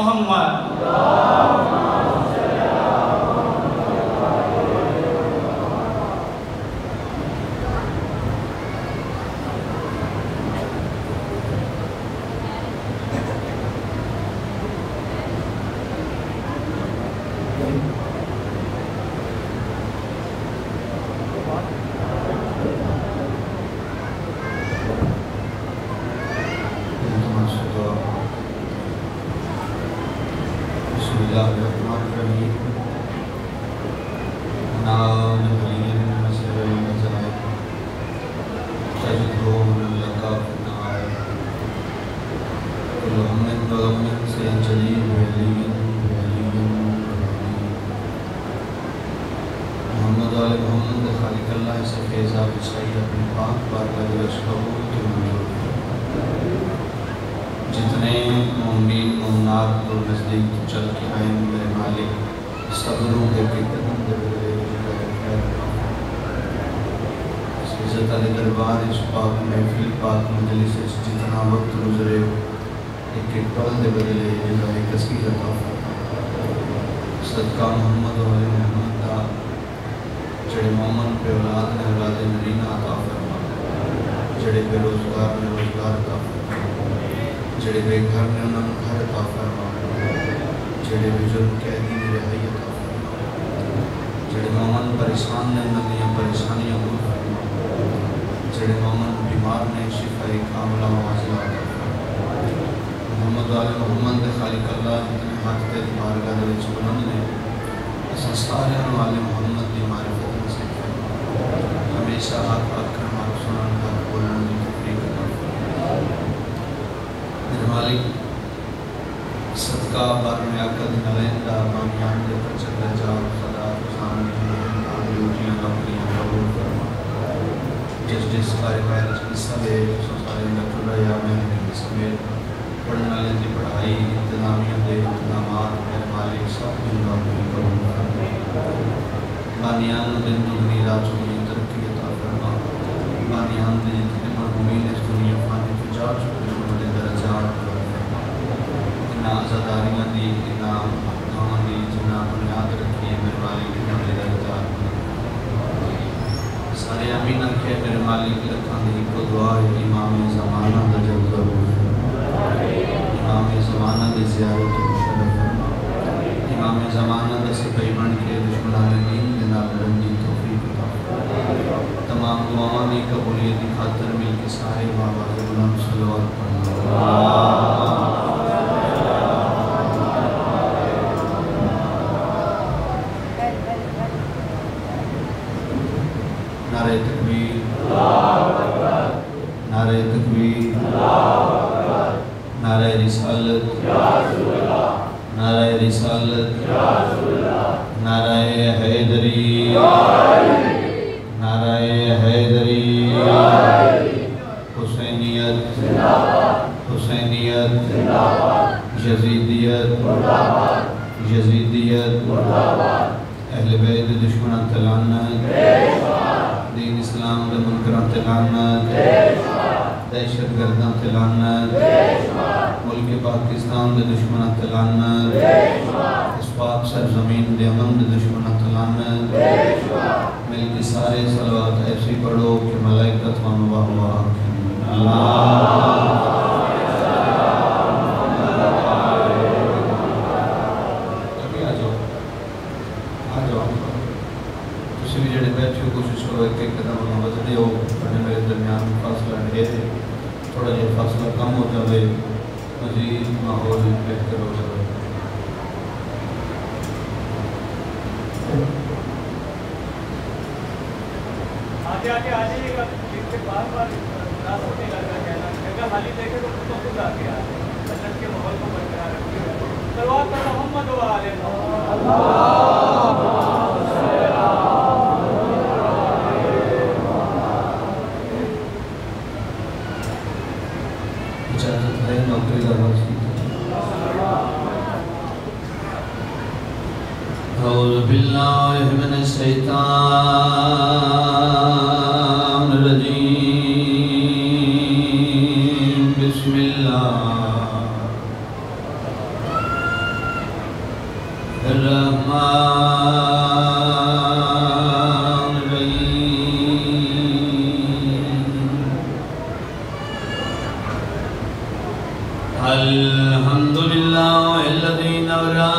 محمد جتنے مومنین مومنات اور نزدیک چل کے آئیں میرے مالک صبروں کے قدم دے اس عزت علی دربار اس پاک محفل پاک مجلس اس جتنا وقت گزرے ایک ایک پل دے بدلے جزائے کثیر عطا صدقہ محمد و علی محمد دا جڑے مومن پہ اولاد نے اولاد نرینہ عطا فرما جڑے بے روزگار نے روزگار عطا فرما جڑے بے گھر نے انہوں نے گھر عطا فرما جڑے بے جرم قیدی نے رہائی عطا فرما جڑے مومن پریشان نے انہوں نے پریشانیاں دور فرما جڑے مومن بیمار نے شفائی کاملہ واضح عطا فرما محمد و علی محمد دے خالق اللہ جتنے ہاتھ تے بارگاہ دے وچ بلند نے اس سارے والے محمد دی معرفت نصیب فرما ہمیشہ ہاتھ پاک کر ہمارا سنن کا بولن دی توفیق عطا فرما میرے مالک صدقہ بار میں عقد نویندہ بامیان دے پر چکر جاؤ خدا خزان کی آدھیوٹیاں اپنیاں قبول فرما جس جس بارے بارے حصہ لے سو سارے لکھڑا یا میں سمیت پڑھنے والے کی پڑھائی انتظامیہ دے انتظامات میرے مالک سب دنیا میں قبول فرما بانیان دن دنی رات چکی ترقی عطا فرما بانیان دن جتنے مرحومین اس دنیا فانی تجار چکے مدد درجات انہا عزاداریاں دی انہا محکمہ دی جنہا بنیاد رکھی ہے میرے مالک مدد درجات سارے امین آکھے میرے مالک لکھان دی کو دعا ہے امام زمانہ دا جب ضرور امام زمانہ دی زیارت مشرف فرما امام زمانہ دا سپاہی بن کے دشمنان دین دینا بلندی توفیق عطا فرما تمام دعاؤں دی قبولیت کی خاطر مل کے سارے بابا غلام صلوات پڑھنا نعرہ تکبیر نعرہ تکبیر نعرہ رسالت نعرہ رسالت نعرہ حیدری نعرہ حیدری حسینیت حسینیت یزیدیت یزیدیت اہل بیت دشمنان تلعنت دین اسلام دے منکران تلعنت دہشت گردان تلعنت ملک پاکستان دے دشمنان تلعنت اس پاک سرزمین دے امن دے دشمنان تلعنت مل کے سارے صلوات ایسی پڑھو کہ ملائکت و مباہوا اللہ کوشش کرو ایک ایک قدم محبت دے ہو پڑھنے میرے درمیان فاصلہ ہے تھوڑا جہاں فاصلہ کم ہو جائے مزید ماحول بہتر ہو جائے آگے آگے آ جائیے گا بار بار راست ہونے لگا کہنا جگہ خالی دیکھے تو خود آ گیا سنت کے ماحول کو برقرار رکھیے صلوات پر محمد و آل محمد اعوذ باللہ من الشیطان الرجیم بسم اللہ الحمد لله الذي نورا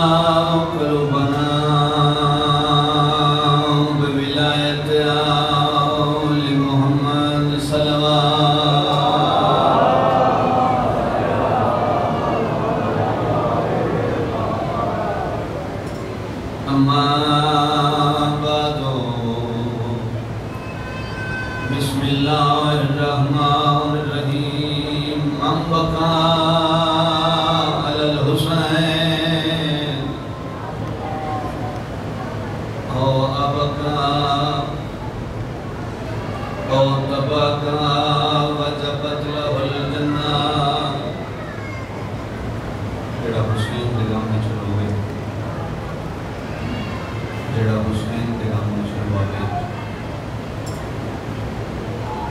قلوبنا بولایت آل محمد صلوات اما بعد بسم الله الرحمن الرحيم من بقى على الحسين او ابقى او تبقى وجبت له الجنة جڑا حسین دے غم میں چلوے جڑا حسین دے غم میں چلوے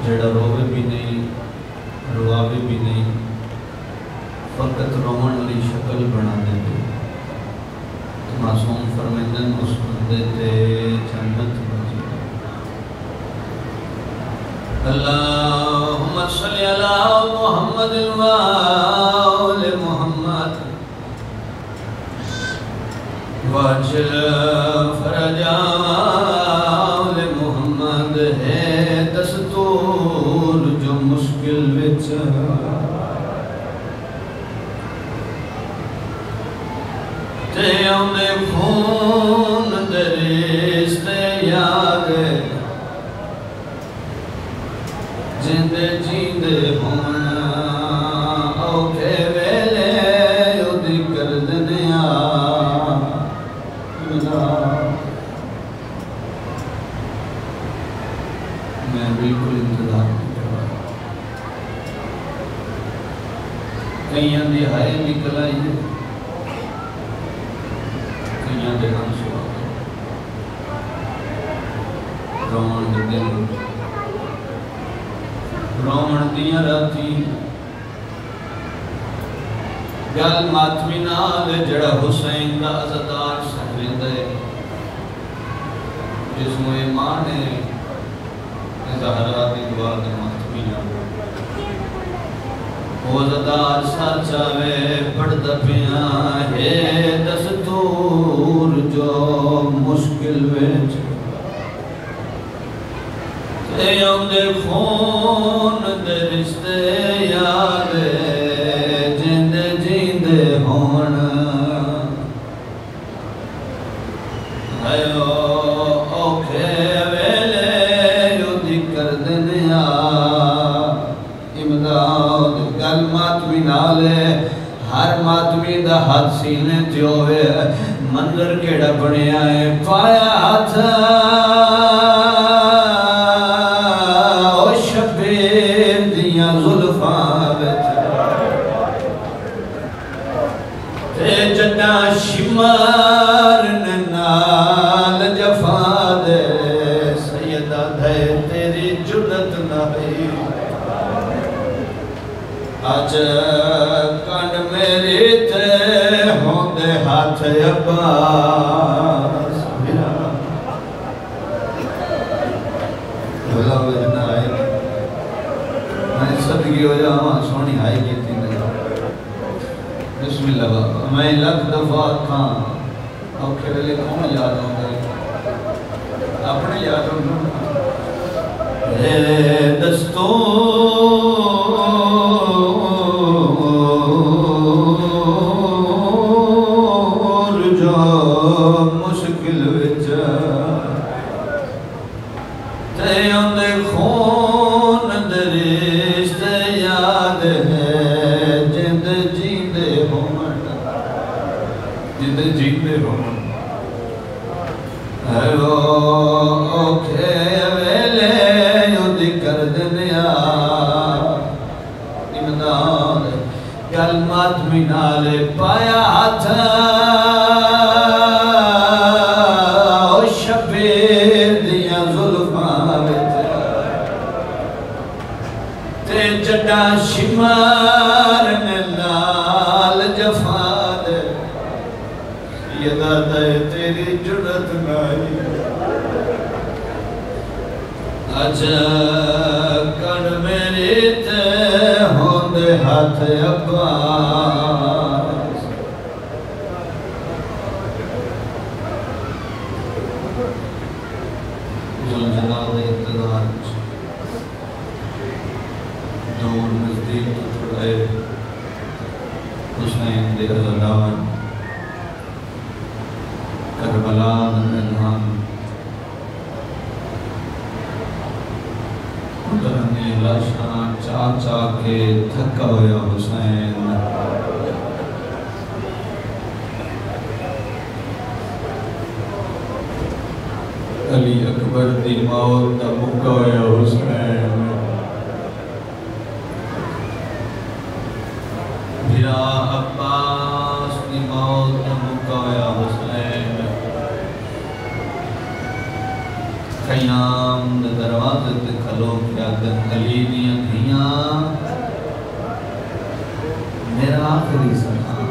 جڑا روے بھی نہیں رواوے بھی نہیں فقط رومن علی شکل بنا دیتے معصوم فرمیدن اس بندے تے جنت بجی اللہم صلی علی محمد وآل محمد واجل فرجا آل محمد ہے دستور جو مشکل وچ تے آندے خون دے رشتے یاد جیندے جیندے ہون اوکھے ویلے اودی کر دنیا میں بالکل انتظار نہیں کروا کئیاں دی ہائے نکل آئی ہے کئیاں دے ہم سوا رومن دے دل رومن دیاں راتی گل ماتمی نال جڑا حسین دا عزدار سکرین دے جس میں ماں نے زہرا دی دعا دے ماتمی نال وہ عزدار سچاوے پڑھتا پیاں ہے دستور جو مشکل وچ تے آندے خون دے رشتے یاد جیندے جیندے ہون ہائیو اوکھے ویلے یودی کر دنیا امداد گل ماتمی نالے ہر ماتمی دا ہاتھ سینے تیوے منظر کیڑا بنے آئے پایا ہاتھ او شبیر دیاں ظلفاں بچ تے جنہ شمار نال جفا دے سیدہ دے تیری جنت نبی آج کن میری تے ہوندے ہاتھ عباس بھلا وجنا آئے میں صدقی ہو جاؤں سونی آئے گی تھی بسم اللہ بابا میں لکھ دفعہ کھاں اوکھے ویلے کون یاد ہوں گے اپنے یاد ہوں گے اے دستور جو مشکل وچ تے آندے خون دے رشتے یاد ہے جند جیندے ہون جند جیندے ہون ہیو اوکھے ویلے یودی کر دنیا امداد گل ماتمی نالے پایا ہاتھ او شبیر دیاں ظلفاں وچ تے جڈا شمار نال جفا دے سیدہ دے تیری جرت نائی آج کن میری تے ہوندے ہاتھ عباس ذوالجلال اقتدار دور نزدیک تو چھڑائے حسین دے عزدان کربلا میدان قدرنی لاشاں چاہ کے تھکا ہویا حسین علی اکبر دی موت دا مکہ ہویا حسین بھرا عباس دی موت دا مکہ ہویا حسین قیام دے دروازے تے کھلو کیا دن علی دیاں دھیاں میرا آخری سلام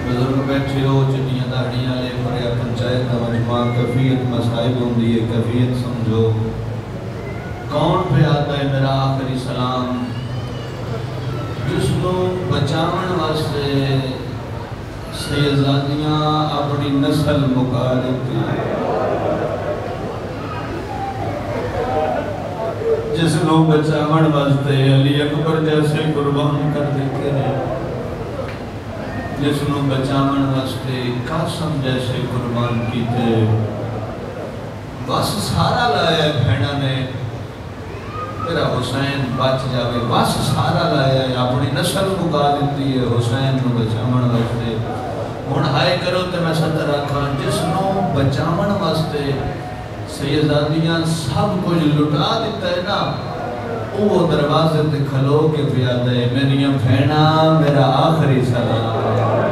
بزرگ بیٹھے ہو چٹیاں داڑیاں لے پریا پنچایت دا مجمع کفیت مسائب ہوں دیئے کفیت سمجھو کون پہ آتا ہے میرا آخری سلام جس کو بچاون واسطے سیدزادیاں اپنی نسل مکا دیتی جس کو بچاون واسطے علی اکبر جیسے قربان کر دیتے ہیں جس کو بچاون واسطے قاسم جیسے قربان کیتے بس سارا لائے بھیڑا نے میرا حسین بچ جاوے بس سارا لائے اپنی نسل مکا دیتی ہے حسین کو بچاون واسطے ہن ہائے کرو تے میں صدر رکھاں جس نو بچاون واسطے سیدزادیاں سب کچھ لٹا دیتا ہے نا وہ دروازے تے کھلو کے پیا دے میریاں بھینا میرا آخری سلام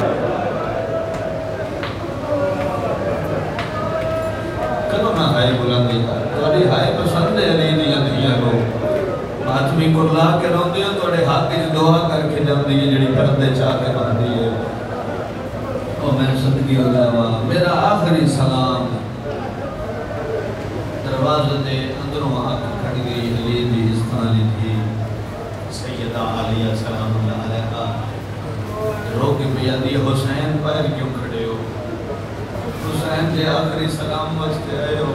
کدو میں ہائے بلندی توڑی ہائے پسند ہے علی دیاں دھیاں کو آدمی کو لا کے رو دیا توڑے ہاتھ کی دعا کر کے جب دیئے جڑی پردے چاہ کے باندھی ہے اور میں صدقی ہو جاوا میرا آخری سلام دروازے دے اندروں آکھ کھڑ گئی علی دی استانی تھی سیدہ علیہ سلام اللہ علیہ رو کے بیا دی حسین پیر کیوں کھڑے ہو حسین دے آخری سلام واسطے آئے ہو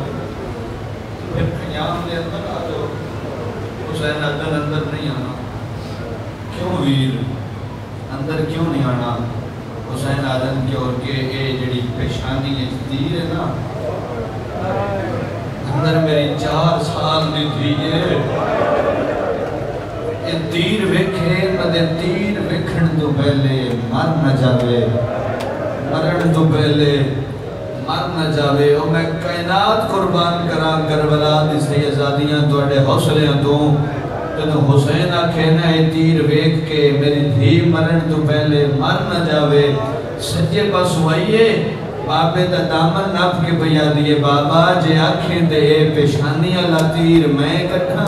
پھر قیام دے اندر آ جاؤ حسین اندر نہیں آنا کیوں ویر اندر کیوں نہیں آنا حسین آدم کے اور کے اے جڑی پیشانی تیر ہے نا اندر میری 4 سال دی تھی یہ تیر وکھے مدے تیر وکھن تو پہلے مر نہ جاوے مرن تو پہلے مر نہ جاوے اور میں کائنات قربان کرا کربلا دی سیدزادیاں توڑے حوصلیاں تو جدو حسین آکھے نا اے تیر ویکھ کے میری دھی مرن تو پہلے مر نہ جاوے سجے پاس ہوئیے بابے دا دامن ناپ کے بیا دیئے بابا جے آنکھیں دے پیشانی اللہ تیر میں کٹھا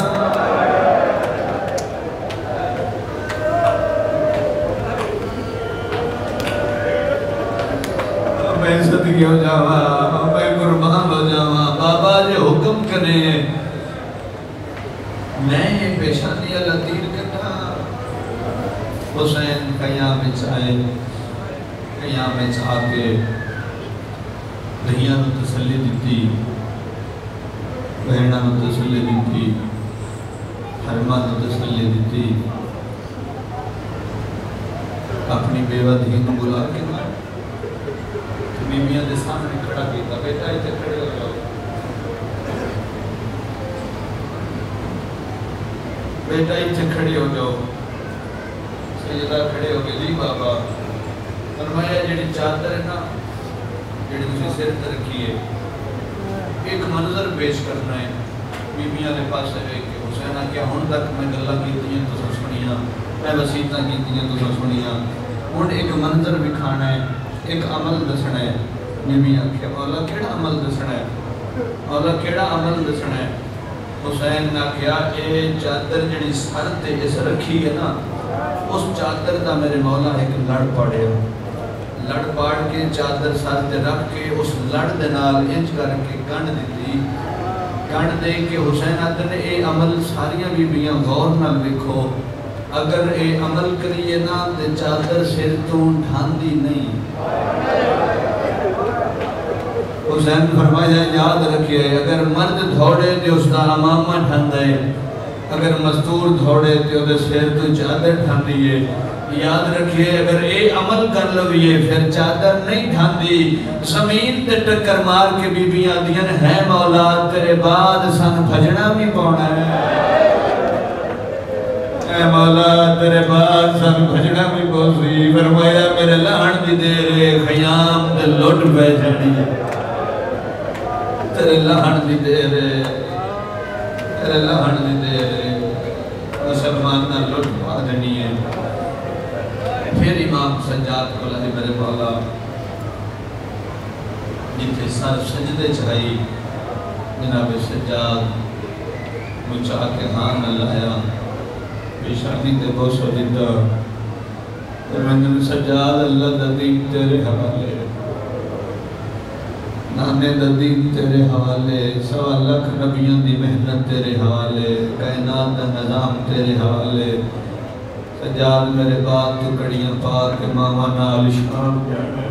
میں صدقی ہو جاوا میں قربان ہو جاوا بابا جے حکم کرے میں یہ پیشانی اللہ تیر کٹھا حسین قیام چاہے قیام چاہ کے دھیاں نو تسلی دیتی بہنہ نو تسلی دیتی حرمہ نو تسلی دیتی اپنی بیوہ دھی نو بلا کے نا بیویاں دے سامنے کھڑا کیتا بیٹا ایتے کھڑے ہو جاؤ بیٹا ایتے کھڑے ہو جاؤ سیدہ کھڑے ہو گئے جی بابا فرمایا جڑی چادر ہے نا جڑی تسی سر تے رکھی ہے ایک منظر پیش کرنا ہے بیویاں دے پاس ہے کہ حسین کیا ہن تک میں گلاں کیتیاں تو سنیاں میں وصیتاں کیتیاں تو سنیاں ہن ایک منظر دکھانا ہے ایک عمل دسنا ہے بیویاں کہ مولا کیڑا عمل دسنا ہے مولا کیڑا عمل دسنا ہے حسین نے کہا اے چادر جڑی سر تے اس رکھی ہے نا اس چادر دا میرے مولا ایک لڑ پاڑے لڑ پاڑ کے چادر سر تے رکھ کے اس لڑ دے نال انج کر کے گنڈ دیتی کن دے کہ حسین آدھے نے اے عمل ساریاں بیبیاں غور نال لکھو، اگر اے عمل کریے نا تے چادر سر تو ڈھاندی نہیں۔ حسین فرمایا یاد رکھئے اگر مرد دھوڑے تے اس دا امامہ ڈھاندے، اگر مستور دھوڑے تے اس دا سر تو چادر ڈھاندیے۔ یاد رکھئے اگر اے عمل کر لوئیے پھر چادر نہیں ڈھاندی۔ زمین تے ٹکر مار کے بیبیاں دیاں ہے مولا تیرے بعد سن بھجنا بھی پونا ہے، اے مولا تیرے بعد سن بھجنا بھی پوسی۔ فرمایا میرے لہن دی دیرے خیام دے لٹ بے جڑی، تیرے لہن دی دیرے، تیرے لہن دی دیرے مسلمان نہ لٹ پا جنی ہے۔ پھر امام سجاد کو لائے میرے مولا جنتے سر سجدے چڑھائی، جناب سجاد مچا کے ہاں نہ لایا، پیشانی تے بوسو دیتا، میں سجاد اللہ ددیم تیرے حوالے، نانے ددیم تیرے حوالے، سوا لکھ نبیوں دی محنت تیرے حوالے، کائنات دا نظام تیرے حوالے۔ سجاد میرے بعد تو کڑیاں پاک ماما نال شام جانے،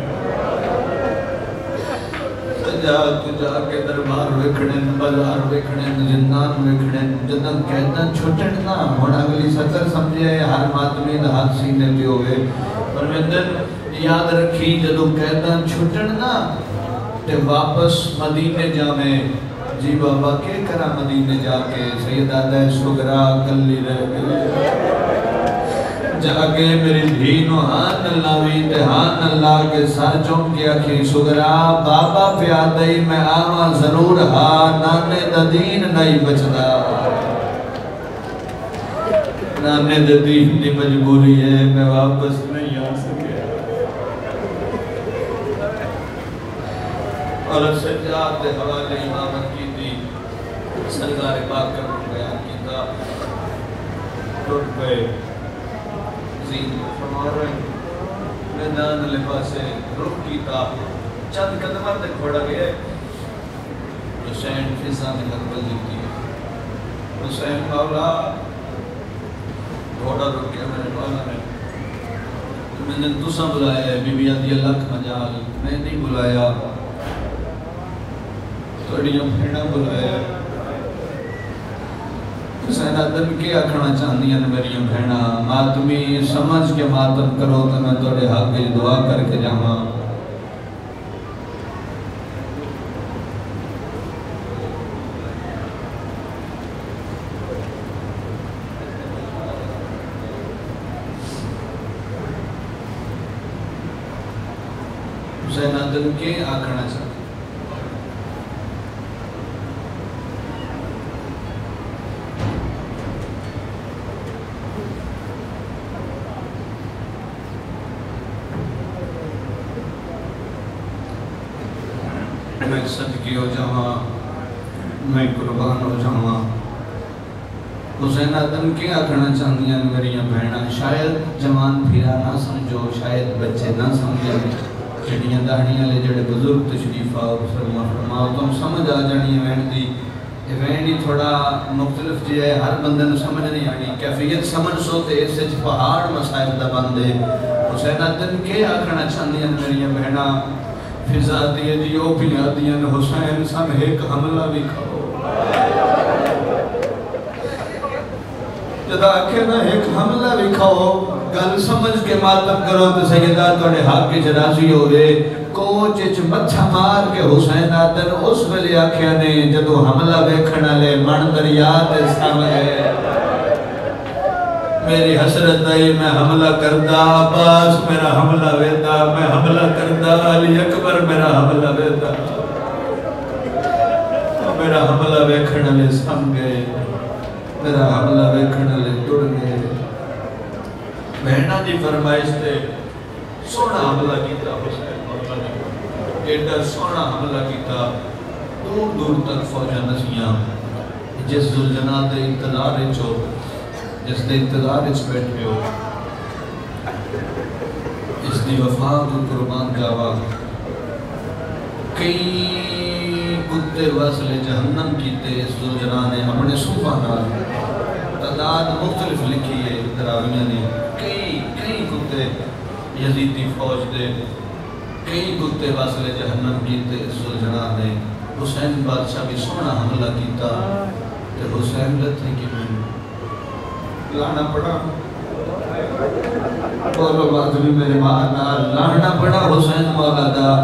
سجاد تو جا کے دربار وکھڑیں، بازار وکھڑیں، زندان وکھڑیں، جدن قیدن چھوٹن نہ ہونا اگلی سطر سمجھے ہر ماتمی دا ہاتھ سینے پہ ہوئے۔ پروندن یاد رکھی جدو قیدن چھوٹن نہ تے واپس مدینے جامیں، جی بابا کے کرا مدینے جا کے سیدہ دہ سگرا کلی رہ گئے، جاگے میری دھینو ہاں نلاوی تے ہاں نلا کے سر چون کے اکھی سگرا بابا پیادئی میں آواں ضرور ہاں نانے دا دین نہیں بچدا، نانے دا دین دی مجبوری ہے میں واپس نہیں آ سکے۔ اور سجاد دے حوالے امامت کی تھی، سرکار باقر بیان کی تھا، ٹوٹ پہ زین فرما رہے ہیں، میدان لباسے رخ کی تھا، چند قدمہ تک کھوڑا گئے، حسین فضا میں لگبل دیتی ہے، حسین مولا گھوڑا رک گیا میرے مولا نے، میں نے دوسرا بلایا ہے، بی بی آدھی اللہ کا مجال، میں نہیں بلایا، توڑیاں پھیڑا بلایا ہے۔ حسین آدم کے آکھنا چاہنی ہیں میری بہنا، ماتمی سمجھ کے ماتم کرو تو میں توڑے حق کی دعا کر کے جاؤں۔ حسین آدم کے آکھنا چاہنی میں صدقی ہو جاواں، میں قربان ہو جاواں۔ حسین آدم کے آکھنا چاہنی ہیں میری بہنا، شاید جوان پھیرا نہ سمجھو، شاید بچے نہ سمجھیں، جڑیاں داڑیاں لے جڑے بزرگ تشریف آؤ فرماؤ تم سمجھ آ جانی ہے وین دی، وین دی تھوڑا مختلف جی ہے، ہر بندے نو سمجھ نہیں آنی، کیفیت سمجھ سو تے اس سے پہاڑ مسائل دا بندے۔ حسین آدم کے آکھنا چاہنی ہیں میری بہنا، فضا دیئے دیو پیا دیئے حسین سن ایک حملہ بھی کھاؤ، جدا کہ نہ ایک حملہ بھی کھاؤ، گل سمجھ کے ماتم کرو تو سیدہ توڑے حق کی جرازی ہوئے، کوچ مچھا مار کے حسین آدن اس ویلے آکھیا نے جدو حملہ بیکھنا لے من دریات سامنے، میری حسرت آئی میں حملہ کردہ، عباس میرا حملہ ویدہ، میں حملہ کردہ، علی اکبر میرا حملہ ویدہ، میرا حملہ ویکھن لے سم گئے، میرا حملہ ویکھن لے ٹوڑ گئے۔ بہنہ دی فرمائش تے سونا حملہ کیتا حسین مولا نے، ایڈا سونا حملہ کیتا، دور دور تک فوجہ نسیاں، جس ذوالجناح دے انتظار چو، جس دے انتظار اس بیٹھے ہو، اس دی وفا کو قربان جاوا، کئی کتے وصل جہنم کیتے اس زلجنا نے اپنے صوفہ نال تعداد مختلف لکھی ہے تراویہ نے کئی کتے یزیدی فوج دے کئی کتے وصل جہنم کیتے اس زلجنا نے حسین بادشاہ بھی سونا حملہ کیتا کہ حسین لتھے کی میں لانا پڑا بولو بات بھی میرے مانا لانا پڑا حسین مولا دا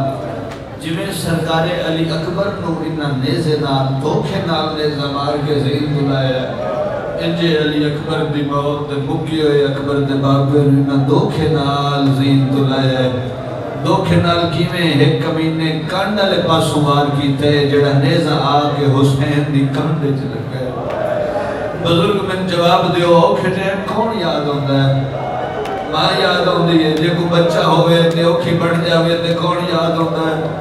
جویں سرکار علی اکبر نو انہا نیزے نال دھوکھے نال نیزہ مار کے زین دلایا انجے علی اکبر دی موت مکی ہوئے اکبر دے بابے انہا دھوکھے نال زین دلایا دھوکھے نال کیویں ایک کمینے کانڈا لے پاسوں مار کیتے جڑا نیزہ آکے حسین دی کانڈے چلے گئے بزرگ میں جواب دیو اوکھے ٹیم کون یاد ہوتا ہے ماں یاد ہوندی ہے جے کوئی بچہ ہوئے تے اوکھی بڑھ جاوے تے کون یاد ہوتا ہے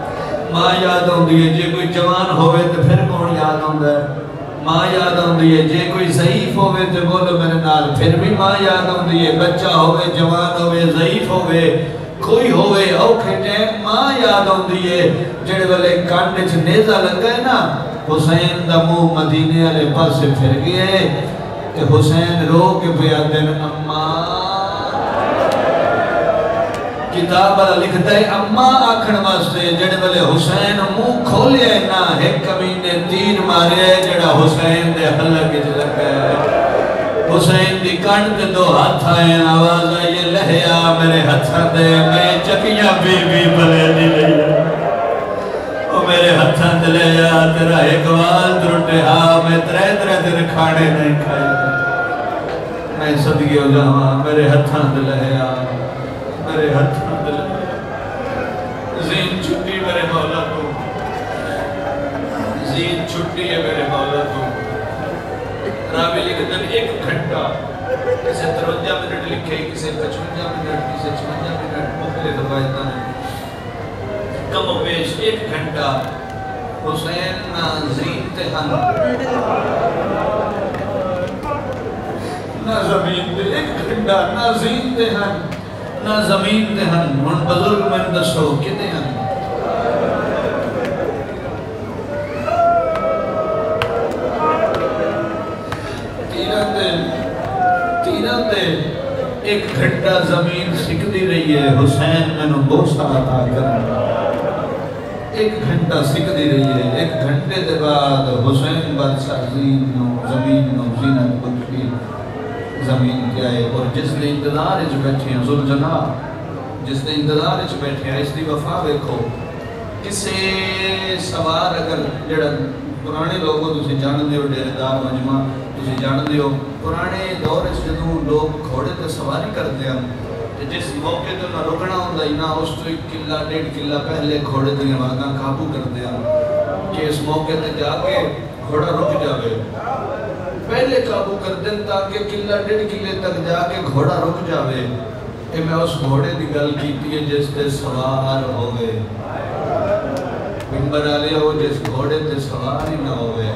ماں یاد ہوندی ہے جے کوئی جوان ہوئے تے پھر کون یاد ہوتا ہے ماں یاد ہوندی ہے جے کوئی ضعیف ہوئے تے بولو میرے نال پھر بھی ماں یاد ہوندی ہے بچہ ہوئے جوان ہوئے ضعیف ہوئے کوئی ہوئے اوکھے ٹیم ماں یاد ہوندی ہے جڑے والے کانڈے چھ نیزہ لگا ہے نا حسین دا منہ مدینے والے پاس سے پھر گئے کہ حسین رو کے پیا دن اماں کتاب والا لکھتا ہے اماں آکھن واسطے جڑے والے حسین منہ کھولے ہے نا ایک کمینے تیر مارے جڑا حسین دے حلق وچ لگا ہے حسین دی کانڈ تے دو ہاتھ آئے آواز آئیے لہیا میرے ہتھاں دے میں چکیاں بی بی بلے دی لیا میرے ہتھاں تے لہیا تیرا ایک وال ترٹے ہاں میں ترے دن کھانے نہیں کھائے میں صدقے ہو جاواں میرے ہتھاں تے لہیا میرے ہتھاں تے لہیا زین چھٹی میرے مولا تو زین چھٹی ہے میرے مولا تو راوی لکھتے ہیں 1 گھنٹہ کسے 53 منٹ لکھے کسے 55 منٹ کسے 56 منٹ مختلف روایتاں ہیں کم و بیش 1 گھنٹہ حسین نہ زین تے ہن نہ زمین تے 1 گھنٹہ نہ زین تے ہن نہ زمین تے ہن ہن بزرگ میں دسو کتے ہن تیرہ تے 1 گھنٹہ زمین سکھ دی رہی ہے حسین میں نو بوسا عطا کرنا 1 گھنٹہ سکھ دی رہی ہے 1 گھنٹے دے بعد حسین بادشاہ زمین نو زینت بخشی زمین کے آئے اور جس نے انتظار اچھ بیٹھے ہیں ذوالجنا جس نے انتظار اچھ بیٹھے ہیں اس دی وفا دیکھو کسے سوار اگر جڑا پرانے لوگوں تسی جان دیو ڈیرے دار مجمع تسی جان دیو پرانے دور اس جدوں لوگ گھوڑے تے سواری کرتے ہیں جس موقع تے نہ رکنا ہوندا ہی نہ اس تو 1 کلا 1.5 کلا پہلے گھوڑے تے واگاں قابو کرتے ہیں کہ اس موقع تے جا کے گھوڑا رک جاوے پہلے قابو کرتے ہیں تاکہ کلا 1.5 کلے تک جا کے گھوڑا رک جاوے کہ میں اس گھوڑے دی گل کیتی ہے جس تے سوار ہوئے ممبر آلے ہو جس گھوڑے تے سوار ہی نہ ہوئے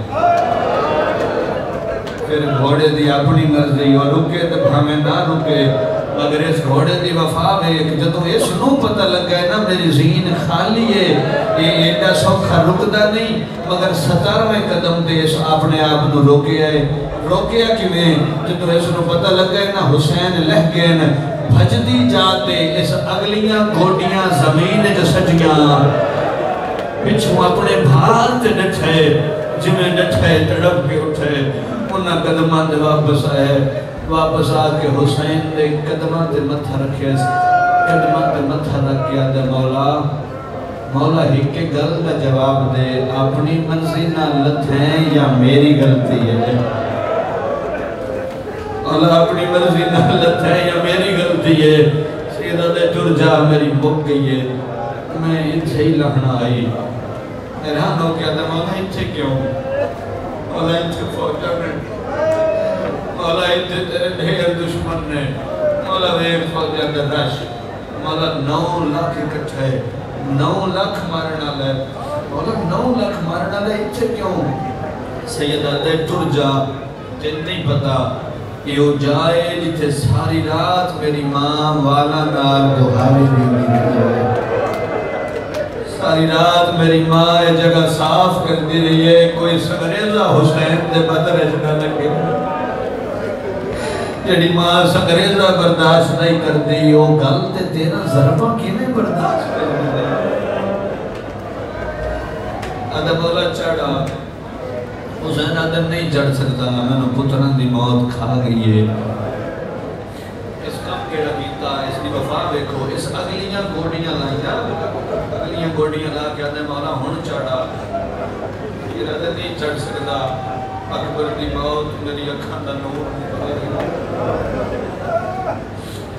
پھر گھوڑے دی اپنی مرضی اور رکے تے بھامے نہ رکے مگر اس گھوڑے دی وفا میں ایک جدو اس نو پتہ لگ گئے نا میری زین خالی ہے یہ ایڈا سوکھا رکدہ نہیں مگر 17ویں قدم تے اس اپنے آپ نو روکے آئے روکے آئے کیویں جدو اس نو پتہ لگ گئے نا حسین لہ گئے نا بھجدی جاتے اس اگلیاں گھوڑیاں زمین جو سجیاں پچھو اپنے بھار تے ڈٹھے جمیں ڈٹھے تڑپ کے اٹھے انہاں قدمہ دے واپس آکے حسین دے قدمہ دے متھا رکھے قدمہ دے متھا رکھیا دے مولا ہی کے گل دا جواب دے اپنی منزی نہ لتھیں یا میری غلطی ہے مولا اپنی منزی نہ لتھیں یا میری غلطی ہے سیدہ دے ٹر جا میری مک گئی ہے میں اتھے ہی لہنا آئی حیران ہو گیا تھا مولا اتھے کیوں مولا اتھے فوجہ نے مولا اتھے تیرے ڈھیر دشمن نے مولا ویب فوجہ کا رش مولا 9 لاکھ اکٹھے 9 لاکھ مارنا لے مولا 9 لاکھ مارنا لے اتھے کیوں سیدہ دے ٹر جا جن نہیں پتا کہ وہ جائے جتے ساری رات میری ماں والا نال دہاری نہیں ہے ساری رات میری ماں یہ جگہ صاف کرتی رہی ہے، کوئی سنگریزہ حسین دے بدر نہ لگے۔ جڑی ماں سنگریزہ برداشت نہیں کرتی، وہ گل تے تیرا ضربہ کیویں برداشت کرتی ہے؟ آدھا مولا چڑھا، حسین آدھا نہیں چڑھ سکتا، میں نے پتران دی موت کھا گئی ہے۔ اس کام کیڑا کیتا، اس دی وفا دیکھو، اس اگلیاں گوڑیاں لائیاں، اگلیاں گوڑیاں لا کے آدھے مولا ہن چڑھا، یہ آدھا نہیں چڑھ سکتا، اکبر دی موت میری اکھاں دا نور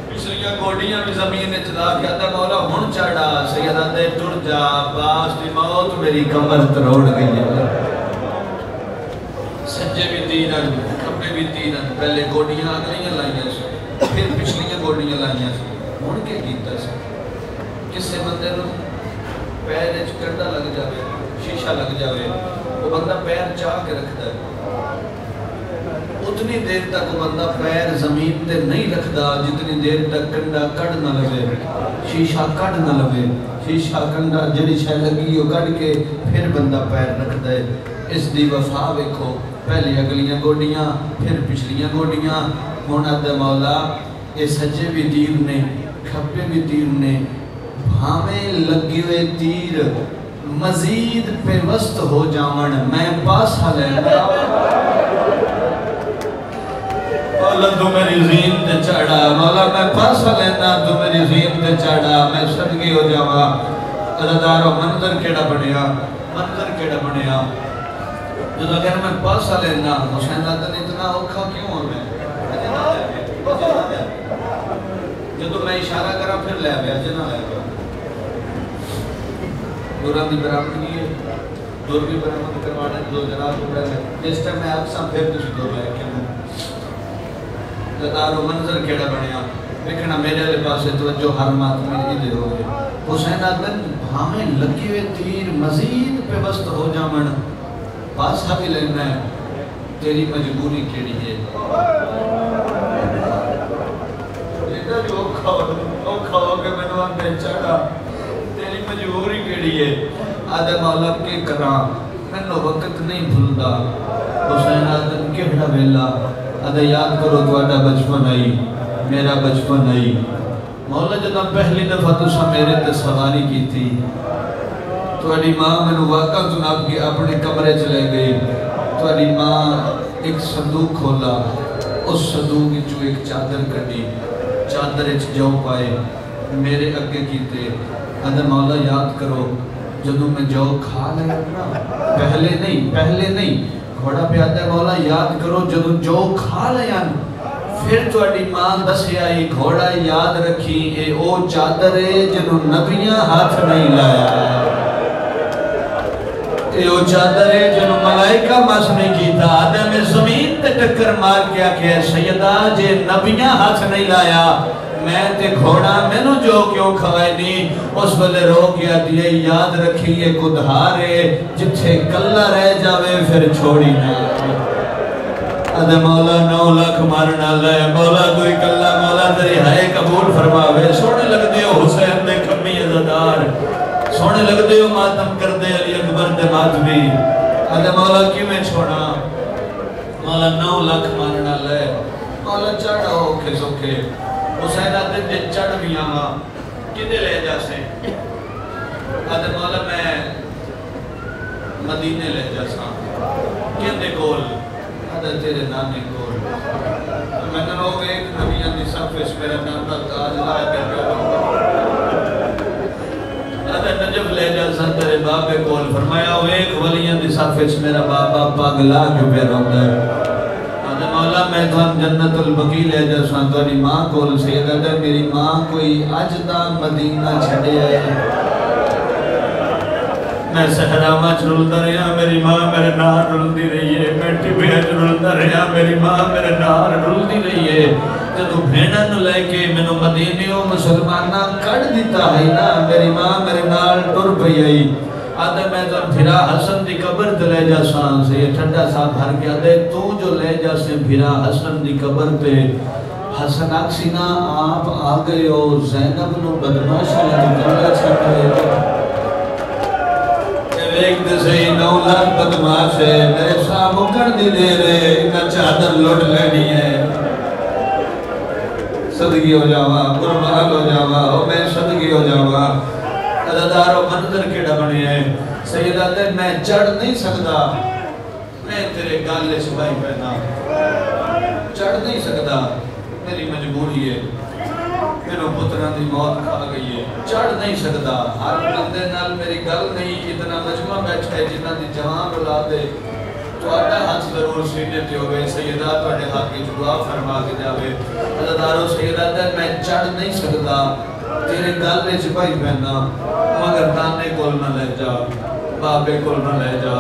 پچھلیاں گوڑیاں بھی زمین اچھلا کے آدھا مولا ہن چڑھا، سید آدھے ٹر جا، عباس دی موت میری کمر تروڑ گئی ہے۔ سجے بھی تیرن، کھبے بھی تیرن، پہلے گوڑیاں اگلیاں لائیاں سے، پھر پچھلیاں گوڑیاں لائیاں سے، ہن کے کیتا سے؟ کسے بندے نو پیر وچ کنڈا لگ جاوے، شیشہ لگ جاوے، وہ بندہ پیر چاہ کے رکھتا ہے، اتنی دیر تک وہ بندہ پیر زمین تے نہیں رکھدا جتنی دیر تک کنڈا کڑ نہ لگے، شیشہ کڑ نہ لگے، شیشہ کنڈا جڑی شے لگی وہ کڑ کے پھر بندہ پیر رکھدا ہے۔ اس دی وفا ویکھو، پہلے اگلیاں گوڑیاں پھر پچھلیاں گوڑیاں، ہن آدھا مولا یہ سجے بھی تیر نے کھبے بھی تیر نے، بھاویں لگے ہوئے تیر مزید پیوست ہو جاون، میں پاسا لینا مولا تو میری زین تے چڑھا، مولا میں پاسا لینا تو میری زین تے چڑھا، میں صدقے ہو جاوا۔ عزادارو منظر کیڑا بنیا، منظر کیڑا بنیا، جدو اگر میں پاسا لینا، حسین آدھن اتنا اوکھا کیوں ہوں میں؟ جدو میں اشارہ کرا پھر لے آیا، جنا لے آیا۔ دوران دی برامدگی ہے، دور بھی برامد کروانے دو جناب کو پہلے، جس ٹائم میں اکساں پھر کسی دور لے کے میں عزادارو منظر کیڑا بنیا، لکھنا میرے لئے پاسے توجہ ہر ماتمی ادھر ہو گئے۔ حسین آدھن ہمیں لگی ہوئے تیر مزید پیوست ہو جامن، پاسا بھی لینا ہے، تیری مجبوری کیڑی ہے؟ ایڈا جو اوکھا ہو کے میں نے اندر چڑھا، تیری مجبوری کیڑی ہے؟ آدھے مولا کے کرام، میں نے وقت نہیں بھولدا۔ حسین آدھن کہڑا ویلا، آدھے یاد کرو تواڈا بچپن آئی، میرا بچپن آئی، مولا جدہ پہلی دفعہ تسا میرے تے سواری کی تھی، تواڈی ماں میں نے واقعہ سناب کے اپنے کمرے چلے گئی، تواڈی ماں ایک صندوق کھولا، اس صندوق جو ایک چادر کٹی، چادر اچ جو پائے میرے اگے کیتے، آدھے مولا یاد کرو جدو میں جو کھا لیا پہلے نہیں گھوڑا پہ آتا ہے، مولا یاد کرو جدو جو کھا لیا پھر تو اڈی ماں دسے آئی گھوڑا یاد رکھی اے او چادر ہے جنہوں نبیاں ہاتھ نہیں لایا، اے او چادر ہے جنہوں ملائکہ مس نہیں کیتا، آدھے میں زمین تے ٹکر مار کیا کہ سیدہ جے نبیاں ہاتھ نہیں لایا میں تے گھوڑا میں نو جو کیوں کھوائے نہیں، اس وقت رو گیا دیئے یاد رکھی یہ کدھارے جتھے کلہ رہ جاوے پھر چھوڑی نہ آدھے مولا 9 لاکھ مارنا لے، مولا کوئی کلہ مولا تری ہائے قبول فرماوے، سونے لگ دیو حسین دے کمی عزدار، سونے لگ دیو ماتم کر دے علی اکبر دے ماتمی، آدھے مولا کیوں میں چھوڑا، مولا 9 لاکھ مارنا لے، مولا چڑھا ہو کے سوکے، حسین آدھے جے چڑھ بھی آما کدے لے جا سے، آدھے مولا میں مدینے لے جا سا، کندے کول، آدھے تیرے نانے کول، میں نے روگ ایک نبیان دی صفحش میرا نانا تاج لائے بیٹھا آدھے نجف لے جا سا تیرے بابے کول، فرمایا وہ ایک ولیان دی صفحش میرا بابا پاگلا جو بے رہا ہے، مولا میں تھان جنت البقی لے جا ساں توڑی ماں کول سیدہ دے میری ماں کوئی اجدہ مدینہ چھڑے آئے، میں سہرامہ چلتا رہا میری ماں میرے نار رلدی رہی ہے، میں ٹبیہ چلتا رہا میری ماں میرے نار رلدی رہی ہے، جدو بھیڑا نو لے کے میں نو مدینیوں مسلمانہ کڑ دیتا ہے نا میری ماں میرے نار ٹر پئی آئی، آدھے میں تو بھیرا حسن دی قبر تے لے جا سان سے یہ ٹھنڈا سا بھر گیا دے تو جو لے جا سے بھیرا حسن دی قبر تے حسن اکسینا آپ آگئے ہو زینب نو بدماشی لگی کرنا چھاکے ایک دسے 9 لاکھ بدماش ہے میرے ساہ مکن دی دے رہے انہا چادر لوٹ لینی ہے صدقی ہو جاوا قربان ہو جاوا او میں صدقی ہو جاوا عددارو منظر کیڑا بنی ہے سیدہ دے میں چڑھ نہیں سکتا میں تیرے گالے سبائی پیدا چڑھ نہیں سکتا میری مجبوری ہے میرے پتران دی موت کھا گئی ہے چڑھ نہیں سکتا ہر بندے نال میری گل نہیں اتنا مجمع بیٹھا ہے جنہ دی جوان اولاد دے تو آٹا ہاتھ ضرور سینے تے ہو گئے سیدہ توڑے ہاتھ کی دعا فرما کے جاوے عزدارو سیدہ تے میں چڑھ نہیں سکتا تیرے گل نے چپائی پہنا مگر نانے کول نہ لے جا بابے کول نہ لے جا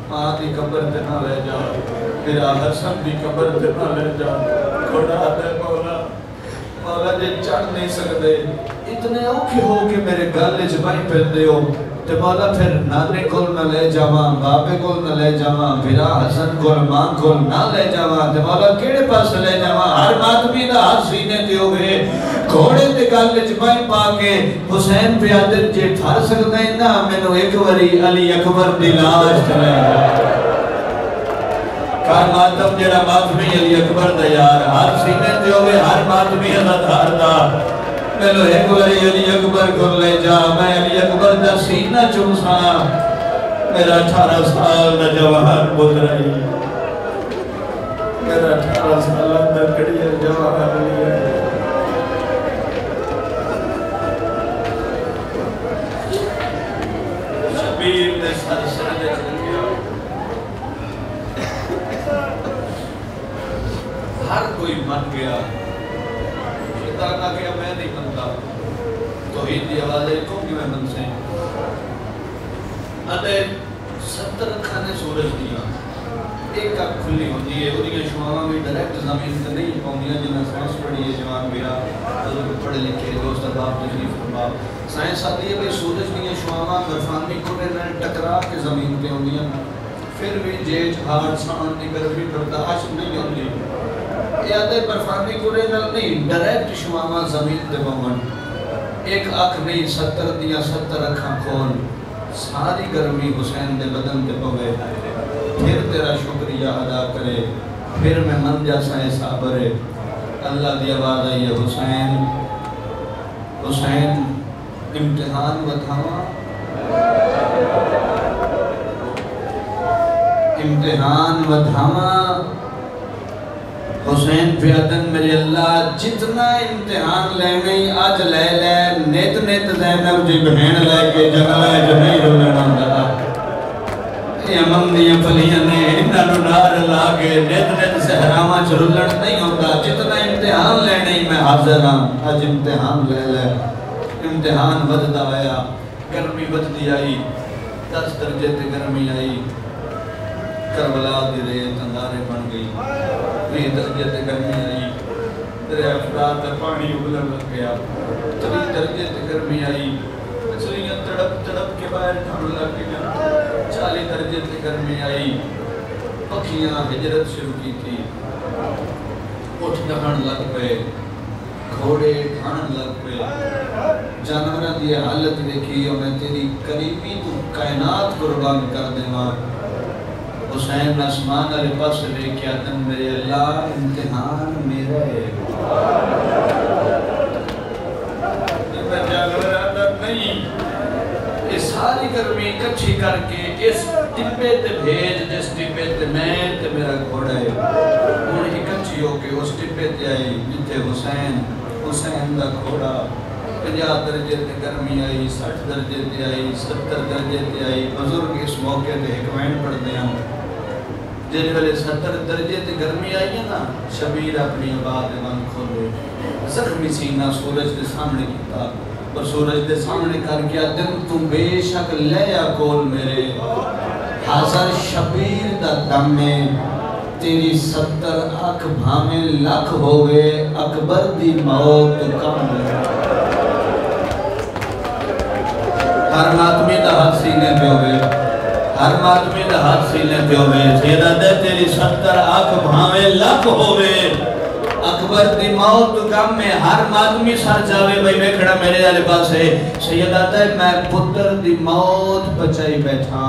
ماں دی قبر تے نہ لے جا میرا حسن دی قبر تے نہ لے جا کھوڑا دے مولا مولا جے چڑھ نہیں سکتے اتنے اوکھے ہو کہ میرے گل نے چپائی پہن دے ہو تے مولا پھر نانے کول نہ لے جاواں بابے کول نہ لے جاواں میرا حسن کول ماں کول نہ لے جاواں تے مولا کیڑے پاس لے جاواں ہر ماتمی دا ہاتھ سینے تے ہوئے گھوڑے تے گل چپائی پا کے حسین پہ عادت جے ٹھار سکتا ہے نا میں نو ایک وری علی اکبر دی لاش چلے کار ماتم جڑا ماتمی علی اکبر دا یار ہر سینے تے ہوئے ہر ماتمی اللہ دھار دا میں نو ایک وری علی اکبر کو لے جا میں علی اکبر دا سینہ چمسا میرا 18 سال دا جوہر بطرائی میرا 18 سال دا کڑی جوہر لیا شبیر نے سر سردے چلیا ہر کوئی من گیا شیطان آ گیا میں نہیں بنتا توحید دی آوازیں کیوں کہ میں من سے آتے 70 کھانے سورج دیا ایک اک کھلی ہوتی ہے وہ شماما بھی ڈائریکٹ زمین سے نہیں پاؤں جنہیں سائنس پڑھی ہے جوان میرا پڑھے لکھے دوست احباب تشریف احباب سائنس آتی ہے بھئی سورج دیا شماما برفانی کونے نہ ٹکرا کے زمین پہ ہوندیاں پھر بھی جیج ہارڈ سان دی گرمی برداشت نہیں ہوندی یادے برفانی کونے نہ نہیں ڈائریکٹ شماما زمین تے پاؤں ایک اک نہیں 70 دیا 70 اکھاں کھول ساری گرمی حسین دے بدن تے پوے پھر تیرا شکریہ ادا کرے پھر میں من جیسا ہے صابرے اللہ دی آواز آئی ہے حسین حسین امتحان بتاواں امتحان بتاواں حسین فیادن میرے اللہ جتنا امتحان لے گئی آج لے لے نیت نیت زینب جی بہن لے کے جنگلہ جو نہیں رو لینا دا امم دیا پلیاں نے انہوں نار لاغے نیت نیت سے حرامہ چرولن نہیں ہوتا جتنا امتحان لے نہیں میں حاضر ہوں آج امتحان لے لے امتحان بدھ آیا گرمی بدھ دی آئی 10 درجے تے گرمی آئی کربلا دی ریت اندارے بن گئی 20 درجے تے گرمی آئی تیرے افراد تے پانی ابلن لگ گیا 30 درجے تے گرمی آئی مچھلیاں تڑپ تڑپ کے باہر ڈھڑ لگ گیا 40 درجے تے گرمی آئی پکھیاں ہجرت شروع کی تھی اٹھ ڈھڑ لگ پے گھوڑے ڈھڑ لگ پے جانورہ دی حالت دیکھی اور میں تیری قریبی تو کائنات قربان کر دینا حسین اسمان علی پاس لے کیا تن میرے اللہ امتحان میرا ہے میں جانور عادت نہیں اس ساری گرمی کچھی کر کے اس ٹبے تے بھیج جس ٹبے تے میں تے میرا گھوڑا ہے انہوں نے کچھی ہو کے اس ٹبے تے آئی جتے حسین دا گھوڑا 50 درجے تے گرمی آئی 60 درجے تے آئی 70 درجے تے آئی بزرگ اس موقع تے حکمین پڑھ دیا جن والے 70 درجے تے گرمی آئی ہے نا شبیر اپنی آباد من کھولے زخمی سینہ سورج دے سامنے کیتا اور سورج دے سامنے کر گیا دن تو بے شک لیا کول میرے حاضر شبیر دا دم میں تیری 70 اکھ بھامے لکھ ہوئے اکبر دی موت کم ہر ماتمی دا ہاتھ سینے پہ ہوئے ہر ماتمی دا ہاتھ سینے پہ ہوئے سیدہ دے تیری 70 اکھ بھامے لکھ ہوئے اکبر دی موت کم میں ہر ماتمی سر جاوے بھئی میں کھڑا میرے والے پاس ہے سید آتا ہے میں پتر دی موت بچائی بیٹھا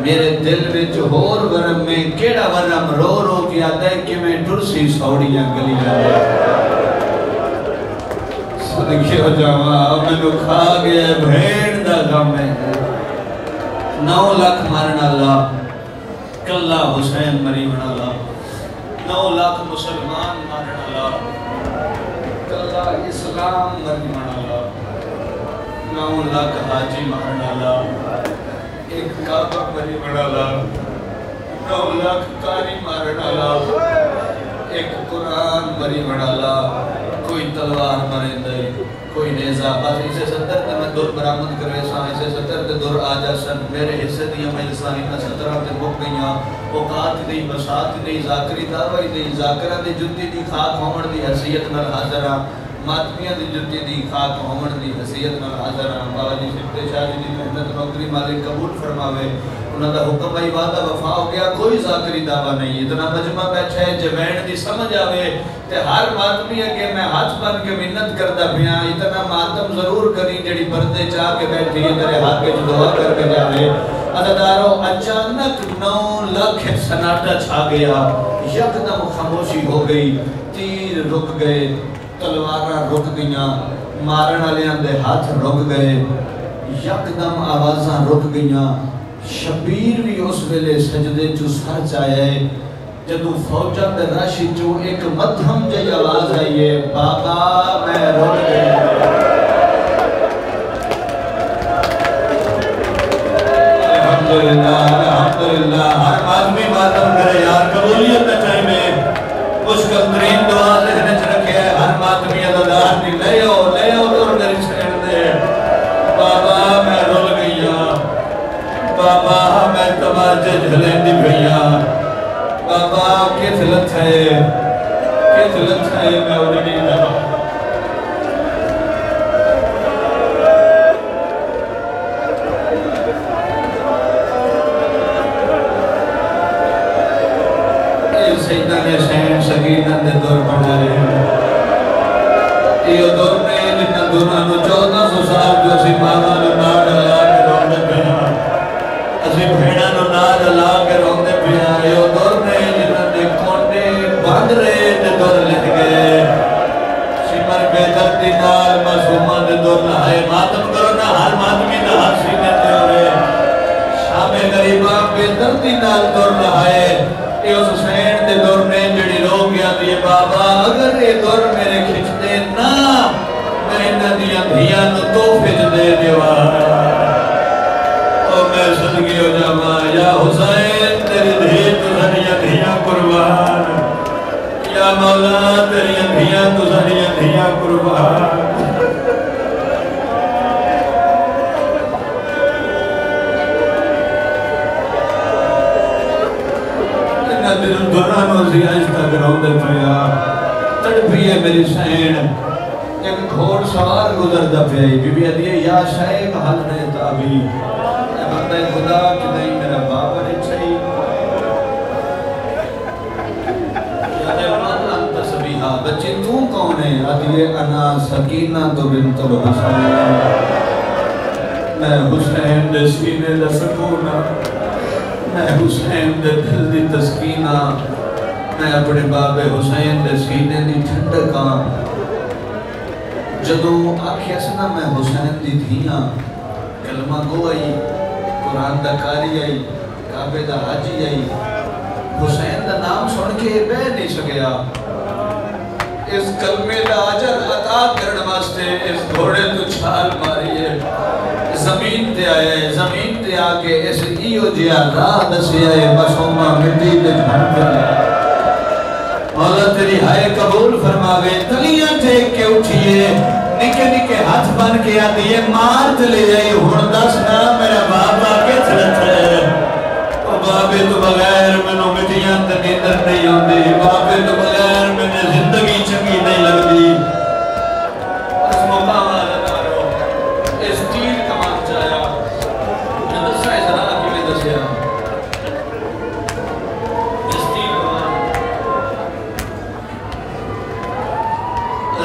میرے دل وچ ہور ورم میں کیڑا ورم رو رو کے آتا ہے کہ میں ٹرسی سوڑیاں گلی جاوے صدقی ہو جاواں میں نو کھا گیا بھین دا غم ہے 9 لاکھ مارنا اللہ کلہ حسین مری بنا اللہ 9 لاکھ مسلمان مارنا اللہ کلہ اسلام مری بنا اللہ 9 لاکھ حاجی مارنا اللہ ایک کعبہ مری بنا اللہ 9 لاکھ کاری مارنا اللہ ایک قرآن مری بنا اللہ کوئی تلوار مرے دے کوئی نیزہ بس اسے 70 تے میں دور برامد کرے ساں اسے 70 تے دور آجا سن میرے حصے دیا مجلساں انہا 17 تے مک گئیاں اوقات دی بسات دی ذاکری دعوی دی ذاکرہ دی جتی دی خاک ہومن دی حیثیت نال حاضرہ ماتمیاں دی جتی دی خاک ہومن دی حیثیت نال حاضرہ بابا جی سبتے شاہ جی دی محنت نوکری مالک قبول فرماوے انہاں دا حکم بھائی وعدہ وفا ہو گیا کوئی ذاکری دعویٰ نہیں اتنا مجمع بیٹھا ہے جوین دی سمجھ آوے تے ہر ماتمی اگے میں ہاتھ بن کے منت کردا پیا اتنا ماتم ضرور کری جڑی پردے چاہ کے بیٹھی ہے تیرے ہاتھ کے دعا کر کے جاوے عزادارو اچانک 9 لاکھ سناٹا چھا گیا یکدم خاموشی ہو گئی تیر رک گئے تلواراں رک گئیاں مارن والیاں دے ہاتھ رک گئے یکدم آوازاں رک گئیاں شبیر بھی اس ویلے سجدے چو سر چاہے جدو فوجہ دے راشی چو ایک مدھم جی آواز آئیے بابا میں رک گئے الحمدللہ ہر آدمی ماتم کرے یار قبولیت نہ چاہی میں مشکل ترین دعا ذہنے چھ رکھے ہے ہر ماتمی اللہ دی لے او دور میری چھڑ دے بابا میں رول گئیا بابا میں تماجے جھلیں دی بھئیا بابا کس لت ہے میں انہیں نہیں دبا سیدہ نے سین سکینہ دے دور بڑھا رہے ہیں یہ دور نے جتنا دورہ نو 1400 سال جو اسی ماما نو نار اللہ کے روندے پہا اسی بھیڑا نو نار اللہ کے روندے پہا یہ دور نے جتنا دے کونڈے باندھ رہے دے دور لکھ گئے سمر بے دردی نال معصومہ دے دور لہائے ماتم کرو نا ہر ماتمی نہ ہر سینے تے ہوئے شام غریبہ بے دردی نال دور لہائے یہ اس حسین دے دور نے جڑی رو گیا دیئے بابا اگر یہ دور میرے کھچ دے نا میں ندیاں دھیاں نو توفج دے دیوا اور میں صدقی ہو جاما یا حسین تیری دھی تزنیاں دھیاں قربان یا مولا تیری دھیاں تزنیاں دھیاں قربان دل دورانو زیادہ گراؤں دے پیا تڑپی ہے میری سین ایک گھوڑ سوار گزر دا پیا بی بی ادیے یا شاید حل رہے تابی اے بندہ خدا کہ نہیں میرا بابا نے چھئی یا دے مالا تسبیحہ بچے تو کون ہے ادیے انا سکینہ تو بنت الحسین میں حسین دے سینے دا سکونہ میں حسین دے دل دی تسکینہ میں اپنے باب حسین دے سینے دی ٹھنڈکاں جدو آکھیا سنا میں حسین دی دھیاں کلمہ گو آئی قرآن دا کاری آئی کعبے دا حاجی آئی حسین دا نام سن کے بے نہیں سکیا اس کلمے دا عجر عطا کرن واسطے اس گھوڑے تو چھال ماری ہے زمین تے آئے زمین تے آکے اس ایو جیا راہ دسی آئے مسومہ مٹی تے جھن پھر مولا تیری ہائے قبول فرماوے تلیاں ٹھیک کے اٹھئے نکے نکے ہاتھ بن کے آدھئے مار تلے جائی ہون دسنا میرا بابا کے تھلت ہے او بابے تو بغیر منو مٹیاں تے نیندر نہیں ہوندی بابے تو بغیر میں زندگی چنگی نہیں لگدی اس مقامہ لگارو اس تیر کمان چایا میں دسا اس راہ کی میں دسیا اس تیر کمان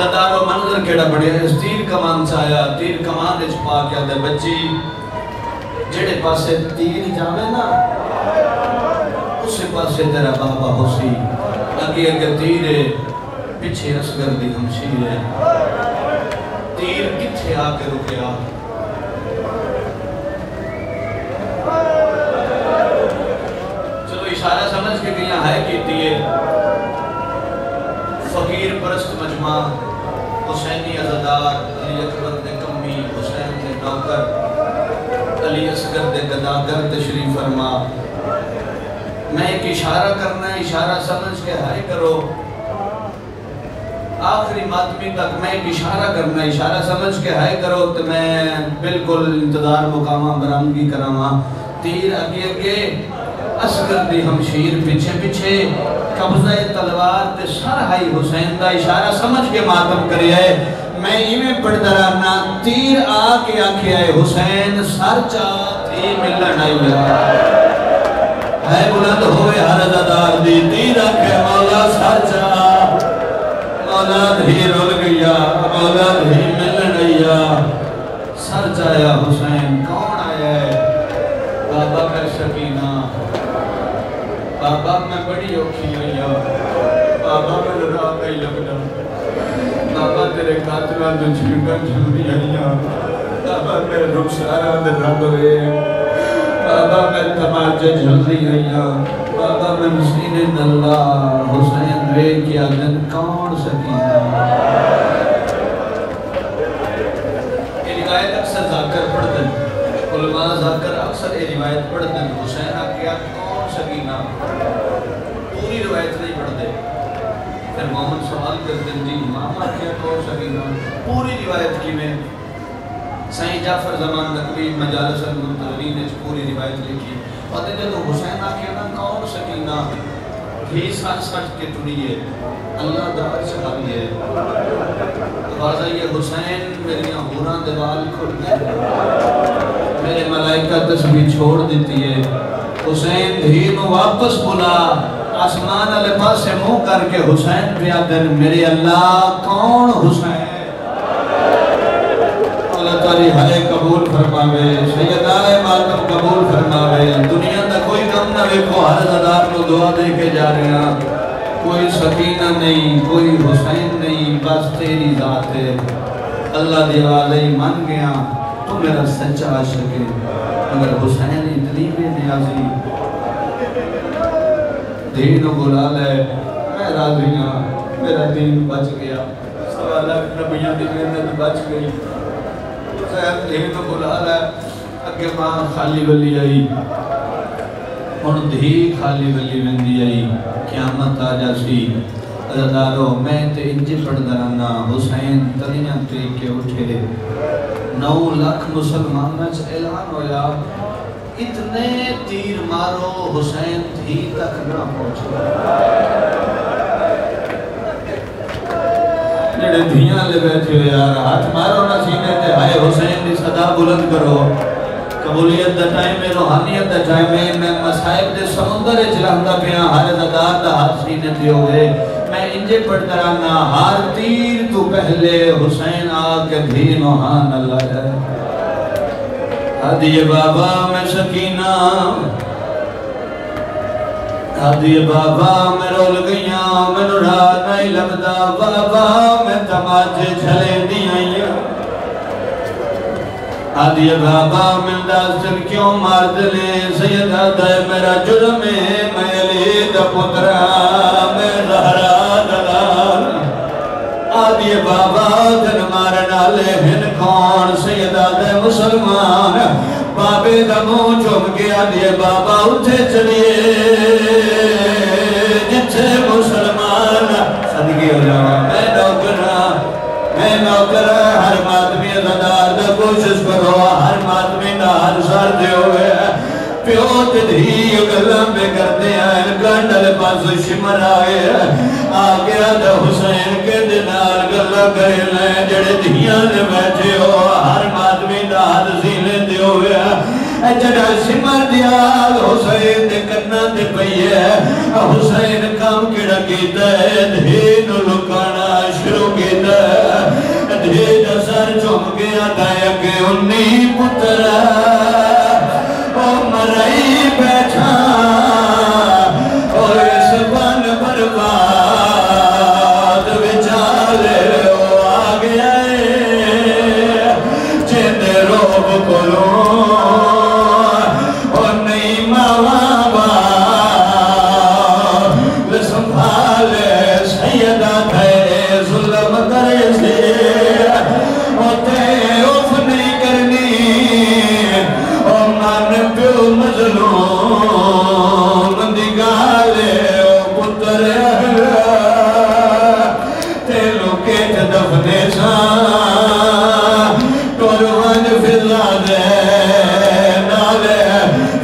عزادارو منظر کیڑا بڑھیا ہے، اس تیر کمان چایا، تیر کمان اچ پا کیا دے بچی جڑے پاسے تیر جاوے نا اسی پاسے تیرا بابا ہوسی، اگے اگے تیر ہے پیچھے اصغر دی ہمشیر ہے، تیر کتھے آ کے رکیا، چلو اشارہ سمجھ کے کہ یہاں ہے کیتی ہے فقیر پرست مجمع، حسینی عزادار، علی اکبر دے کمی، حسین دے نوکر، علی اصغر دے گداگر تشریف فرما، میں ایک اشارہ کرنا ہے، اشارہ سمجھ کے ہائے کرو، آخری ماتمی تک میں ایک اشارہ کرنا ہے، اشارہ سمجھ کے ہائے کرو تو میں بالکل انتظار مقامہ برامگی کراما، تیر اگے اگے اصغر دی ہمشیر پیچھے پیچھے، قبضہ تلوار تے سرہائی حسین دا اشارہ سمجھ کے ماتم کرے ہے، میں ایمیں پڑھ درانا تیر آ کے آکھے آئے حسین سر چاہتی ملن آئی ہے بلند ہوئے ہر عزادار دی، تیر آکھے مولا سر چاہ مولا دھی رول گیا، مولا دھی ملن آیا، سر چاہیا حسین کون آیا ہے؟ بابا میں سکینہ، بابا میں بڑی اوکھی آیا، بابا میں لڑا گئی لگنا، بابا تیرے قاتلہ دو چھنکن جھلدی آیا، بابا میں رخسارہ دے رب ہوئے، بابا میں تماجے جھلدی آیا، بابا میں مسین اللہ حسین رے کیا دن کون سکینہ۔ یہ روایت اکثر ذاکر پڑھ دن، علماء ذاکر اکثر یہ روایت پڑھ دن، حسینہ کیا کون سکینہ، پوری روایت نہیں پڑھ دے، پھر محمد سوال کر دن جی امامہ کیا کون سکینہ، پوری روایت کی میں سائیں جعفر زمان نقوی مجالس المنتظرین نے پوری روایت لکھی، اور دیکھتے تو حسین آکھے نا کون سکینہ، ہی سچ سچ کے ٹوڑیے اللہ دار چڑھائیے، واضح یہ حسین میری ہوران دیوال کھڑ گئے، میرے ملائکہ تسبیح چھوڑ دیتی ہے، حسین دھیم واپس بلا، آسمان علیہ پاس سے منہ کر کے حسین پہ آدن میرے اللہ کون حسین؟ اللہ تعالی ہائے قبول فرماوے، سیدائے ماتم قبول فرماوے، دنیا دا کوئی کم نہ ویکھو، ہر عزادار کو دعا دے کے جا رہے ہیں، کوئی سکینہ نہیں، کوئی حسین نہیں، بس تیری ذات ہے، اللہ دی والے مان گیا، تو میرا سچا عاشق ہے، مگر حسین اتنی بے نیازی، دین و گلال ہے، میں راضی ہوں، میرا دین بچ گیا، سوالہ نبیوں دی محنت بچ گئی، حسین دین و گلال ہے، اگے ماں خالی ولی آئی، ان دھی خالی ولی وندی آئی، قیامت آجا سی، عزادارو میں تے انجی پڑھ درانا، حسین تلیاں تے کے اٹھے، 9 لاکھ مسلمانہ سے اعلان ہویا، اتنے تیر مارو حسین دھی تک نہ پہنچے، جڑے دھیاں لے بیٹھے ہو یار، ہاتھ مارو نہ سینے تے ہائے حسین دی صدا بلند کرو، قبولیت دا ٹائم ہے، روحانیت دا ٹائم ہے، میں مصائب دے سمندر چلاندہ پیا، ہر عزادار دا ہاتھ سینے تے ہوئے، میں انجے پڑھ درانا، ہر تیر تو پہلے حسین آکے بھی نوحان اللہ ہے، حدی بابا میں سکینہ، حدی بابا میں رول گئیاں، میں نڑا نہیں لگدا، بابا میں تماجے چھلے دیاں، حدی بابا میں داستر کیوں مار دلے، سیدہ دے میرا جرم ہے، میں علی دا پترہ، میں زہرہ دلال، حدی بابا دن مارنا لے ہن کون، سیدہ دے مسلمان، بابے دا منہ چوم گیا دیے بابا اٹھے چلیے جتھے مسلمان صدقی ہو جاؤں میں نوکر ہر مادمی عزادار دا کوشش کرو ہر مادمی دا ہر سار دے ہوئے پیوت دھی گلہ میں کرتے ہیں گانڈل پاسو شمر آئے آگیا دا حسین کے دنار گلہ کرے لیں جڑے دھیاں نے بیٹھے ہو ہر مادمی دا ہر زیلے دے ہوئے جڑا شمر دیا حسین دے کرنا دے پئیے حسین کام کڑا کیتا ہے دھین لکانا شروع کیتا ہے شہید سر چم گیا دائے کہ انہی پتر او مرائی بیٹھا اور اس بن برباد وچالے او آگیا جن روب کلوں اور نہیں ماں باپ سنبھالے سیدہ تھے ظلم کرے سے ہوتے اوف نہیں کرنی او من پیو مظلوم دگالے او پتر تیلو کیت دفنے سا ٹوروان فضا دے نالے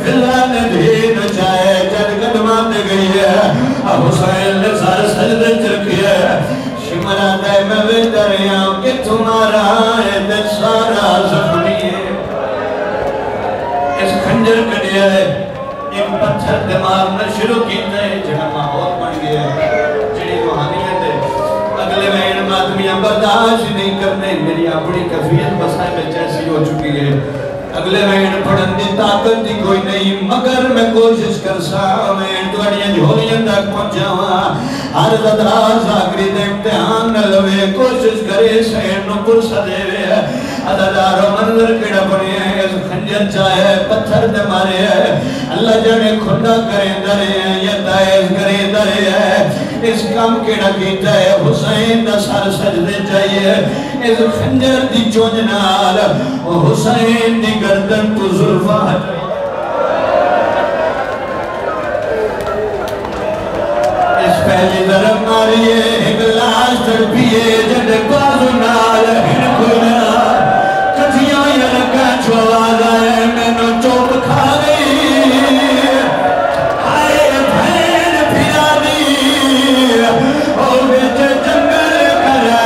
فضا نے دھین چاہے جد قدمان دے گئی ہے حسین نے سارے سجدے چرکی ہے شمرہ دے میں ویدریاں کہ تمہارا ہے دل سارا زخمی ہے اس کھنجر کڑیا ہے ایک پتھر دماغ میں شروع کیتا ہے جہاں ماحول بن گیا ہے جڑی روحانیت ہے اگلے میں ان مادمیاں برداشت نہیں کرنے میری اپنی کفیت بسائے میں جیسی ہو چکی ہے اگلے میں ان پڑھن دی طاقت دی کوئی نہیں مگر میں کوشش کر سا میں ان دوڑیاں جھولیاں تک پہنچا ہوا ہر زدراز آگری دے امتحان نہ لوے کوشش کرے سین نو پرسا دے وے عددارو منظر کڑا بنی ہے اس خنجر چاہے پتھر دے مارے ہے اللہ جانے کھنڈا کرے درے ہیں یا دائز کرے درے ہے اس کام کڑا کیتا ہے حسین دا سار سجدے چاہیے اس خنجر دی چونجنال حسین دی گردن تو ظلفہ ہٹائی اس پہلی ضرب ماریے ایک لاش تڑپیے جن بازو نال ہن کھنا کٹھیاں یا لگا چواز آئے میں نو چوپ کھا گئی آئے بھین پھرا دی اور بیچ جنگل کرا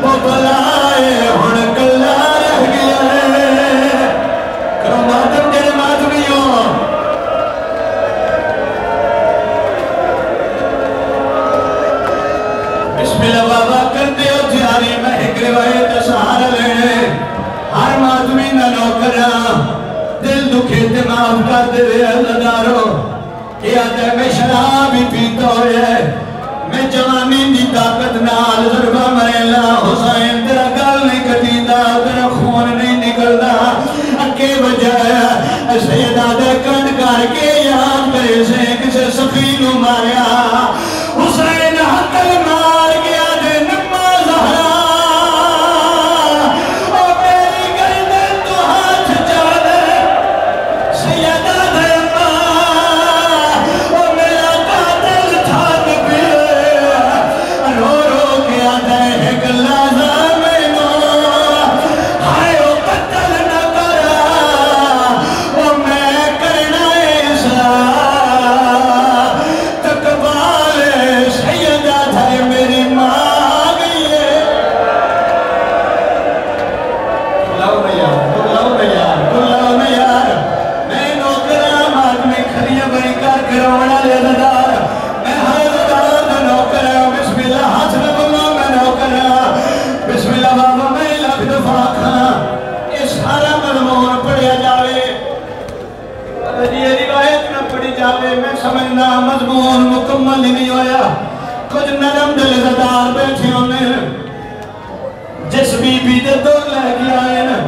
وہ بلائے ہن کلا رہ گیا کرو مادم جن مادمیوں بسم اللہ بابا کرتے ہو تیاری میں ایک روایت سہارا لینے ہر مادمی نہ نوکرا دل دکھے تے معاف کر دے رہے اللہ دارو کیا تے میں شراب ہی پیتا ہوئے میں جوانی دی طاقت نال ضربہ مریلا حسین تیرا گل نہیں کٹیتا تیرا خون نہیں نکلتا اکے وجہ سیدہ دے کنڈ کر کے یاد کرے سے کسے سفینو ماریا حسین حقل مار گیا دے نمہ زہرا اور میری گردن تو ہاتھ چادر سیدہ دے اماں اور میرا قاتل تھاک پیے رو رو گیا دے ایک لازہ میں نو ہائے او قتل نہ کرا اور میں کرنا ایسا تقبال سیدہ تھا میری ماں گئی ہے بلاؤ میں یار میں نوکرام آدمی کھڑیاں بڑی کر کرونا لے دار میں ہر دار نوکرام بسم اللہ ہاتھ میں بلاؤ میں نوکرام بسم اللہ بابا میں لکھ دفاع کھاں یہ سارا مضمون پڑھیا جاوے یہ روایت نہ پڑھی جاوے میں سمجھنا مضمون مکمل ہی نہیں ہویا کچھ نرم دل زدار بیٹھے ہونے جس بی بی دے دور لے گیا ہے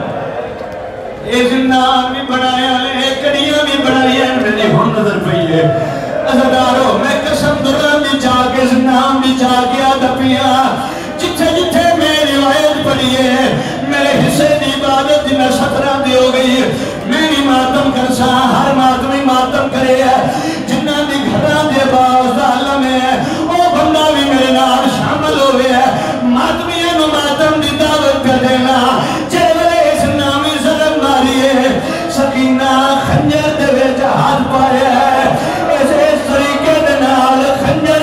یہ زندان بھی بڑھایا لے کڑیاں بھی بڑھایا ہے میری ہون نظر پئی ہے ازدارو میں قسم دران بھی چاہ کے زندان بھی چاہ کے آدھا پیا جتھے جتھے میری روایت پڑھی ہے میرے حصے دی عبادت دی میں 17 دی ہو گئی میری ماتم کرسا ہر ماتمی ماتم کرے ہے جنہ دی گھران دے باز عالم ہے او بندہ بھی میرے نال شامل ہوئے ہے ماتمیاں نو ماتم دی دعوت کر دینا چلے اس نامی ظلم ماری ہے سکینہ خنجر دے وے جہاد پائے ہے اس طریقے دے نال خنجر